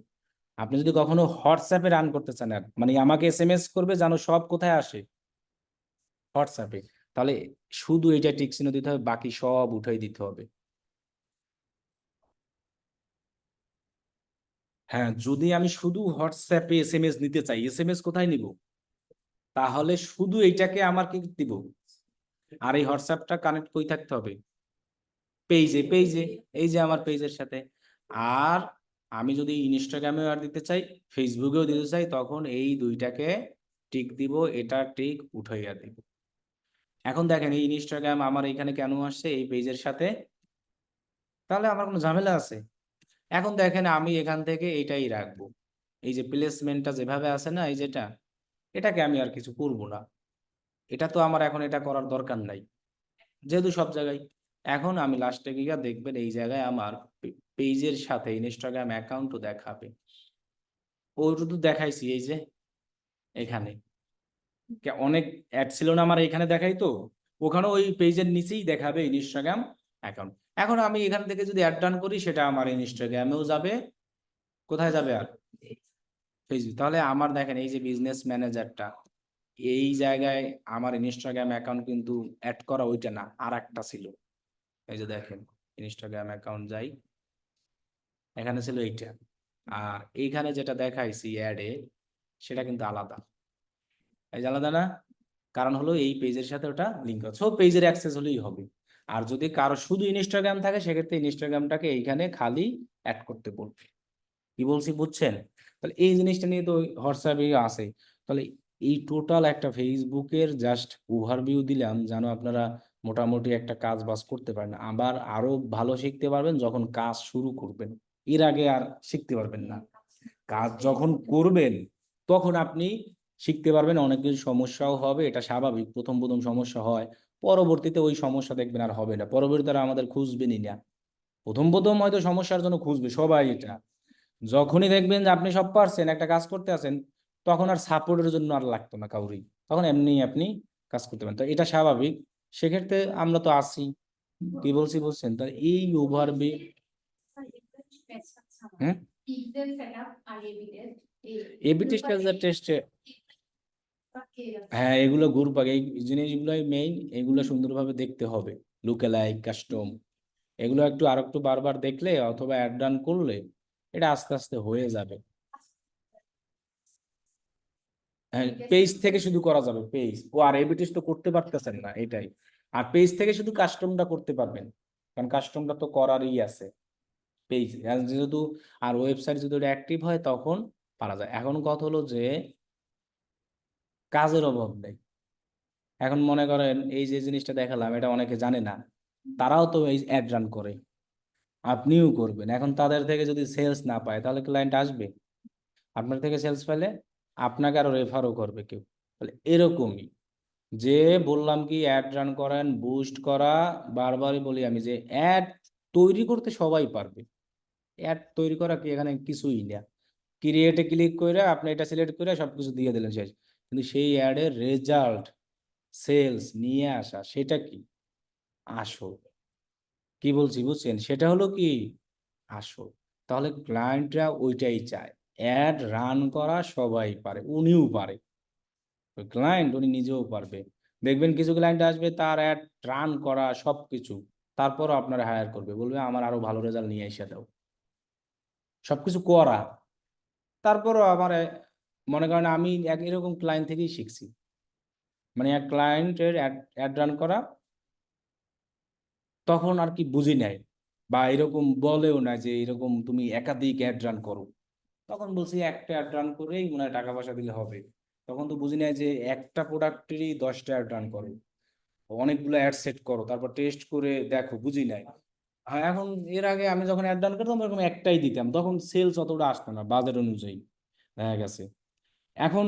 আপনি যদি কখনো হোয়াটসঅ্যাপে রান করতে চান ad, মানে আমাকে এসএমএস করবে জানো সব কোথায় আসে, হোয়াটসঅ্যাপে, তাহলে শুধু এটা টিক চিহ্ন দিতে হবে, বাকি সব উঠাই দিতে হবে। হ্যাঁ, যদি আমি শুধু হোয়াটসঅ্যাপে এসএমএস নিতে চাই, এসএমএস কোথায় নিব? তাহলে শুধু এইটাকে আমার কি দিব? আর এই হোয়াটসঅ্যাপটা কানেক্ট কই থাকতে হবে? পেজে, এই যে আমার পেজের সাথে। আর আমি যদি ইনস্টাগ্রামেও আর দিতে চাই, ফেসবুকেও দিতে চাই, তখন এই দুইটাকে টিক দিব, এটা টিক উঠাইয়া দিব। এখন দেখেন এই ইনস্টাগ্রাম আমার এখানে কেন আসছে এই পেজের সাথে? তাহলে আমার কোনো ঝামেলা আছে? এখন দেখেন আমি এখান থেকে এটাই রাখবো, এই যে প্লেসমেন্টটা যেভাবে আছে না, এই যেটা, এটাকে আমি আর কিছু করব না। এটা তো আমার এখন এটা করার দরকার নাই, যেহেতু সব জায়গায়। এখন আমি লাস্টে গিয়ে দেখবেন এই জায়গায় আমার পেজের সাথে ইনস্টাগ্রাম অ্যাকাউন্টও দেখাবে। ওইটা তো দেখাইছি, এই যে এখানে অনেক অ্যাড ছিল না আমার, এখানে দেখাই তো, ওখানে ওই পেজের নিচেই দেখাবে ইনস্টাগ্রাম অ্যাকাউন্ট। এখন আমি এখান থেকে যদি অ্যাড ডান করি, সেটা আমার ইনস্টাগ্রামেও যাবে। কোথায় যাবে আর? ফেসবুক। তাহলে আমার দেখেন এই যে বিজনেস ম্যানেজারটা, এই জায়গায় আমার ইনস্টাগ্রাম অ্যাকাউন্ট কিন্তু অ্যাড করা ওইটা না, আর একটা ছিল। এই যে দেখেন ইনস্টাগ্রাম অ্যাকাউন্ট যাই, এখানে ছিল এইটা। আর এইখানে যেটা দেখাইছি অ্যাডে, সেটা কিন্তু আলাদা। এই যে আলাদা না, কারণ হলো এই পেজের সাথে ওটা লিঙ্ক আছে, সব পেজের অ্যাক্সেস হলেই হবে। আর যদি কারো শুধু ইনস্টাগ্রাম থাকে, সেক্ষেত্রে ইনস্টাগ্রামটাকে এইখানে খালি অ্যাড করতে বলবে। কি বলছি বুঝছেন? তাহলে এই জিনিসটা নিয়ে তো হোয়াটসঅ্যাপে আছে। তাহলে এই টোটাল একটা ফেসবুকের জাস্ট ওভারভিউ দিলাম, যেন আপনারা মোটামুটি একটা কাজ বাজ করতে পারেন, আবার আরো ভালো শিখতে পারবেন যখন কাজ শুরু করবেন। এর আগে আর শিখতে পারবেন না। কাজ যখন করবেন তখন আপনি শিখতে পারবেন, অনেক কিছু সমস্যাও হবে, এটা স্বাভাবিক, প্রথম প্রথম সমস্যা হয়। পরবর্তীতে ওই সমস্যা দেখবেন আর হবে না, পরবর্তীতে আর আমাদের খুঁজবেনই না। প্রথম প্রথম হয়তো সমস্যার জন্য খুঁজবে সবাই এটা। যখনই দেখবেন যে আপনি সব পারছেন, একটা কাজ করতে আছেন, তখন আর সাপোর্টের জন্য আর লাগতো না কাউরি, তখন এমনি আপনি কাজ করতে পারেন। তো এটা স্বাভাবিক। সেক্ষেত্রে আমরা তো আছি। কি বলছি বুঝছেন? তো এই ওভারভিউ। হ্যাঁ, এবি টেস্ট টেস্টে, হ্যাঁ এগুলো গ্রুপ আগে, এই জিনিসগুলোই মেইন, এগুলো সুন্দরভাবে দেখতে হবে। লুকালাইক, কাস্টম, এগুলো একটু আর একটু বারবার দেখলে অথবা অ্যাড রান করলে এটা আস্তে আস্তে হয়ে যাবে। হ্যাঁ, পেজ থেকে শুধু করা যাবে, পেজ ও আর এবি টেস্ট তো করতে পারতেছেন না, এটাই। আর পেজ থেকে শুধু কাস্টমটা করতে পারবেন, কারণ কাস্টমটা তো করারই আছে পেজ যেহেতু। আর ওয়েবসাইট যদি ওটা অ্যাক্টিভ হয় তখন পারা যায়। এখন কথা হলো যে কাজের অভাব নেই। এখন মনে করেন এই যে জিনিসটা দেখালাম, এটা অনেকে জানে না, তারাও তো এই অ্যাড রান করে, আপনিও করবেন। এখন তাদের থেকে যদি সেলস না পায়, তাহলে ক্লায়েন্ট আসবে? আপনার থেকে সেলস পেলে আপনাকে আরো রেফারও করবে কেউ। তাহলে এরকমই, যে বললাম কি অ্যাড রান করেন, বুস্ট করা, বারবারই বলি আমি যে অ্যাড তৈরি করতে সবাই পারবে। অ্যাড তৈরি করা কি এখানে কিছুই না, ক্রিয়েটে ক্লিক করে আপনি এটা সিলেক্ট করে সবকিছু দিয়ে দিলেন, শেষ। কিন্তু সেই অ্যাডের রেজাল্ট, সেলস নিয়ে আসা, সেটা কি আসল। কি বলছি বুঝছেন? সেটা হলো কি আসল। তাহলে ক্লায়েন্টরা ওইটাই চায়। অ্যাড রান করা সবাই পারে, উনিও পারে, ক্লায়েন্ট উনি নিজেও পারবে। দেখবেন কিছু ক্লায়েন্ট আসবে, তার অ্যাড রান করা সবকিছু, তারপরও আপনারা হায়ার করবে, বলবে আমার আরো ভালো রেজাল্ট নিয়ে এসে দাও, সবকিছু করা। তারপরও আমার মনে করেন আমি এরকম ক্লায়েন্ট থেকেই শিখছি, মানে এক ক্লায়েন্টের অ্যাড রান করা, তখন আর কি বুঝি নাই, বা এরকম বলেও না যে এরকম তুমি একাধিক অ্যাড রান করো। তখন বলছি একটা অ্যাড রান করেই মনে হয় টাকা পয়সা দিলে হবে। তখন তো বুঝি নাই যে একটা প্রোডাক্টেরই 10টা অ্যাড রান করো, অনেকগুলো অ্যাড সেট করো, তারপর টেস্ট করে দেখো, বুঝি নাই। হ্যাঁ, এখন এর আগে আমি যখন অ্যাড রান করতাম এরকম একটাই দিতাম, তখন সেলস অতটা আসতো না বাজার অনুযায়ী দেখা গেছে। এখন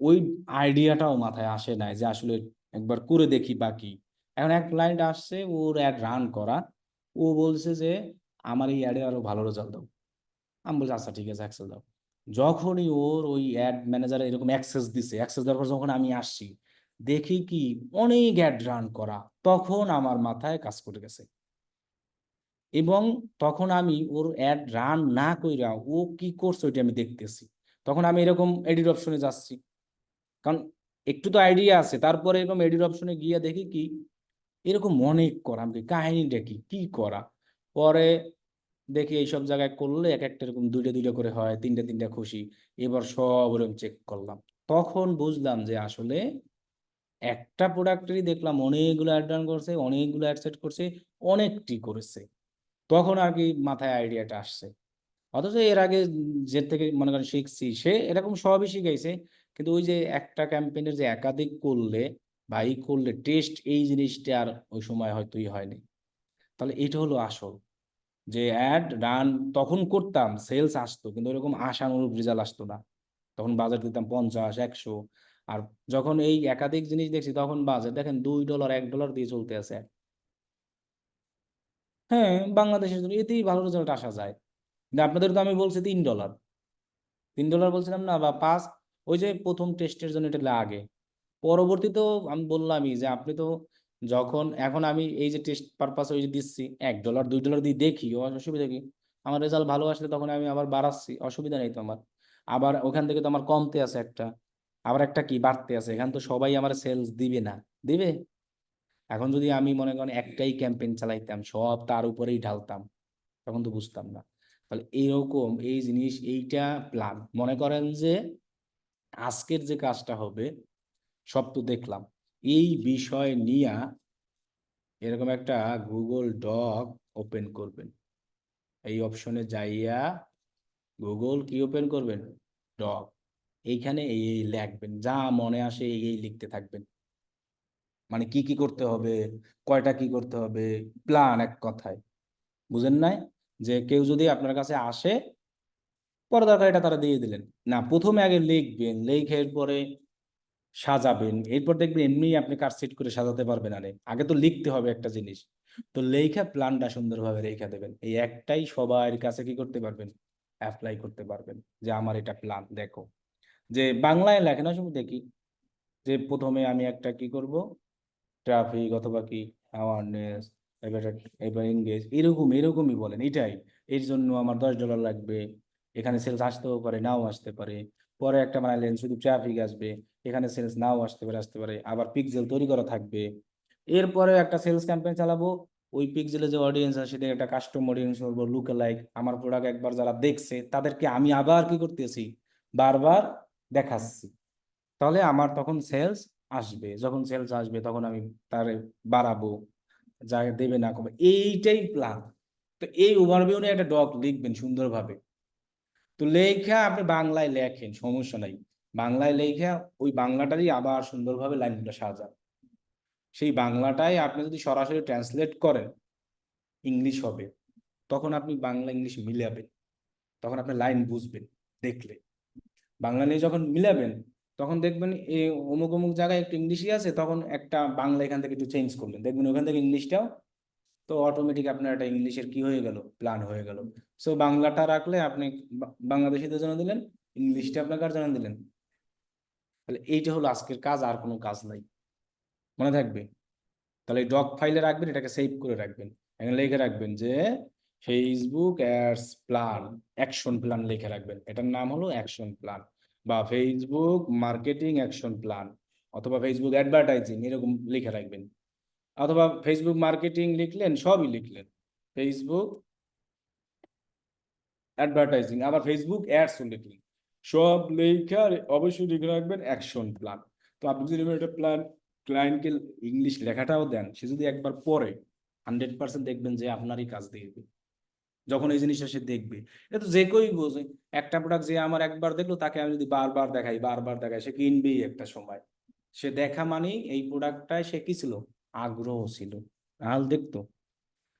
ওই আইডিয়াটাও মাথায় আসে নাই যে আসলে একবার করে দেখি বাকি। এখন এক ক্লায়েন্ট আসছে, ওর অ্যাড রান করা, ও বলছে যে আমার এই অ্যাডে আরো ভালো রেজাল্ট দাও। আমি বলছি আচ্ছা ঠিক আছে, অ্যাক্সেস দাও। যখনই ওর ওই অ্যাড ম্যানেজার এরকম অ্যাক্সেস দিছে, অ্যাক্সেস দেওয়ার পর যখন আমি আসছি, দেখি কি অনেক অ্যাড রান করা, তখন আমার মাথায় কাজ করে গেছে। এবং তখন আমি ওর অ্যাড রান না কইরা ও কি করছে ওইটা আমি দেখতেছি। তখন আমি এরকম এডিট অপশনে যাচ্ছি, কারণ একটু তো আইডিয়া আছে। তারপরে এরকম এডিট অপশনে গিয়ে দেখি কি এরকম অনেক করা, আমি কাহিনীটা কি কি করা। পরে দেখি এইসব জায়গায় করলে এক একটা এরকম দুইটা দুইটা করে হয়, তিনটা তিনটা খুশি। এবার সব ওরকম চেক করলাম, তখন বুঝলাম যে আসলে একটা প্রোডাক্টেরই দেখলাম অনেকগুলো অ্যাড রান করছে, অনেকগুলো অ্যাড সেট করছে, অনেকটি করেছে। তখন আর কি মাথায় আইডিয়াটা আসছে। অথচ এর আগে যে থেকে মনে করেন শিখছি, সে এরকম সবই শিখাইছে, কিন্তু ওই যে একটা ক্যাম্পেইনের যে একাধিক করলে বা এই করলে টেস্ট, এই জিনিসটা আর ওই সময় হয়তো হয়নি। তাহলে এটা হলো আসল, যে অ্যাড রান তখন করতাম, সেলস আসতো, কিন্তু এরকম আশানুরূপ রেজাল্ট আসতো না। তখন বাজার দিতাম 50, 100। আর যখন এই একাধিক জিনিস দেখছি, তখন বাজার দেখেন $2, $1 দিয়ে চলতে আছে। হ্যাঁ, বাংলাদেশের জন্য এতেই ভালো রেজাল্ট আসা যায়। কিন্তু আপনাদের তো আমি বলছি $3, $3 বলছিলাম না, বা 5। ওই যে প্রথম টেস্টের জন্য এটা লাগে। পরবর্তীতেও আমি বললামই যে আপনি তো, যখন এখন আমি এই যে টেস্ট পারপাস ওই যে দিচ্ছি $1, $2 দিয়ে দেখি, অসুবিধা কি? আমার রেজাল্ট ভালো আসলে তখন আমি আবার বাড়াচ্ছি, অসুবিধা নেই তো আমার। আবার ওখান থেকে তো আমার কমতে আছে একটা, আবার একটা কি বাড়তে আছে। এখান তো সবাই আমার সেলস দিবে না, দিবে? এখন যদি আমি মনে করেন একটাই ক্যাম্পেইন চালাইতাম, সব তার উপরেই ঢালতাম, তখন তো বুঝতাম না। তাহলে এইরকম এই জিনিস, এইটা প্ল্যান মনে করেন যে আজকের যে কাজটা হবে, সব তো দেখলাম। এই বিষয় নিয়ে এরকম একটা গুগল ডক ওপেন করবেন। এই অপশনে যাইয়া গুগল কি ওপেন করবেন? ডক। এইখানে এই এই লিখবেন, যা মনে আসে এই এই লিখতে থাকবেন। মানে কি কি করতে হবে, কয়টা কি করতে হবে, প্ল্যান এক কথায়। বুঝেন নাই? যে কেউ যদি আপনার কাছে আসে, পরে দরকার এটা তারা দিয়ে দিলেন না, প্রথমে আগে লিখবেন, লিখে এরপরে সাজাবেন, এরপর দেখবেন এমনি আপনি কাজ সেট করে সাজাতে পারবেন। আরে আগে তো লিখতে হবে একটা জিনিস। তো লেখা প্ল্যানটা সুন্দরভাবে রেখা দেবেন, এই একটাই সবার কাছে কি করতে পারবেন? অ্যাপ্লাই করতে পারবেন, যে আমার এটা প্ল্যান দেখো। যে বাংলায় লেখেন আসলে দেখি, যে প্রথমে আমি একটা কি করব, ট্রাফিক অথবা কি অ্যাওয়ারনেস, এবার এবার এনগেজ, এরকম এরকমই বলেন এটাই। এর জন্য আমার $10 লাগবে, এখানে সেলস আসতেও পারে নাও আসতে পারে। পরে একটা বানাইলেন শুধু ট্রাফিক আসবে, এখানে সেলস নাও আসতে পারে, আসতে পারে, আবার পিক্সেল তৈরি করা থাকবে। এরপরে একটা সেলস ক্যাম্পেইন চালাবো, ওই পিক্সেলে যে অডিয়েন্স আছে সেটা একটা কাস্টম অডিয়েন্স বলবো, লুক লাইক। আমার প্রোডাক্ট একবার যারা দেখছে তাদেরকে আমি আবার কি করতেছি, বারবার দেখাচ্ছি। তাহলে আমার তখন সেলস আসবে, যখন সেলস আসবে তখন আমি তারে বাড়াবো, যা দেবে না কমে, এইটাই প্ল্যান। তো এই ওভারভিউ নিয়ে একটা ডক লিখবেন সুন্দরভাবে। তো লেখা আপনি বাংলায় লেখেন, সমস্যা নাই। বাংলায় লেখা ওই বাংলাটারই আবার সুন্দরভাবে লাইনটা সাজান। সেই বাংলাটাই আপনি যদি সরাসরি ট্রান্সলেট করেন, ইংলিশ হবে। তখন আপনি বাংলা ইংলিশ মিলাবেন, তখন আপনি লাইন বুঝবেন দেখলে। বাংলা নিয়ে যখন মিলাবেন, তখন দেখবেন অমুক অমুক জায়গায় একটু ইংলিশই আছে, তখন একটা বাংলা এখান থেকে একটু চেঞ্জ করলেন, দেখবেন ওখান থেকে ইংলিশটাও, তো অটোমেটিক আপনার একটা ইংলিশের কি হয়ে গেল, প্ল্যান হয়ে গেল। সো বাংলাটা রাখলে আপনি বাংলাদেশিদের জন্য দিলেন, ইংলিশটা আপনার কার জন্য দিলেন। তাহলে এইটা হলো আজকের কাজ, আর কোনো কাজ নাই। মনে থাকবে? তাহলে এই ডক ফাইলে রাখবেন, এটাকে সেভ করে রাখবেন। এখানে লিখে রাখবেন যে Facebook ads plan, action plan লিখে রাখবেন, এটার নাম হলো অ্যাকশন প্ল্যান। বা ফেসবুক মার্কেটিং অ্যাকশন প্ল্যান, অথবা ফেসবুক অ্যাডভার্টাইজিং, এরকম লিখে রাখবেন। অথবা ফেসবুক মার্কেটিং লিখলেন, সবই লিখলেন, ফেসবুক অ্যাডভার্টাইজিং, আবার ফেসবুক অ্যাডসও লিখলেন, সব লেখা অবশ্যই লিখে রাখবেন অ্যাকশন প্ল্যান। তো আপনি যদি একটা প্ল্যান ক্লায়েন্টকে ইংলিশ লেখাটাও দেন, সে যদি একবার পড়ে, 100% দেখবেন যে আপনারই কাজ দেখবে। যখন এই জিনিসটা সে দেখবে, এটা তো যে কেউই বোঝে। একটা প্রোডাক্ট যে আমার একবার দেখলো, তাকে আমি যদি বারবার দেখাই, বারবার দেখাই, সে কিনবেই একটা সময়। সে দেখা মানেই এই প্রোডাক্টটায় সে কি ছিল, আগ্রহ ছিল, নাহলে দেখতো।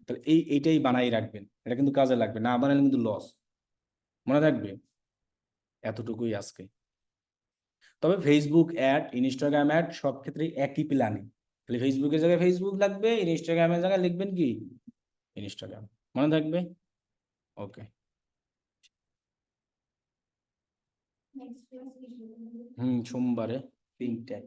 তাহলে এইটাই বানাই রাখবেন, এটা কিন্তু কাজে লাগবে, না বানালে কিন্তু লস। মনে থাকবে? এতটুকুই আজকে। তবে ফেসবুক অ্যাড, ইনস্টাগ্রাম অ্যাড সব ক্ষেত্রেই একই প্ল্যানে। তাহলে ফেসবুকের জায়গায় ফেসবুক লাগবে, ইনস্টাগ্রামের জায়গায় লিখবেন কি, ইনস্টাগ্রাম। মনে থাকবে? ওকে। সোমবারে 3টায়।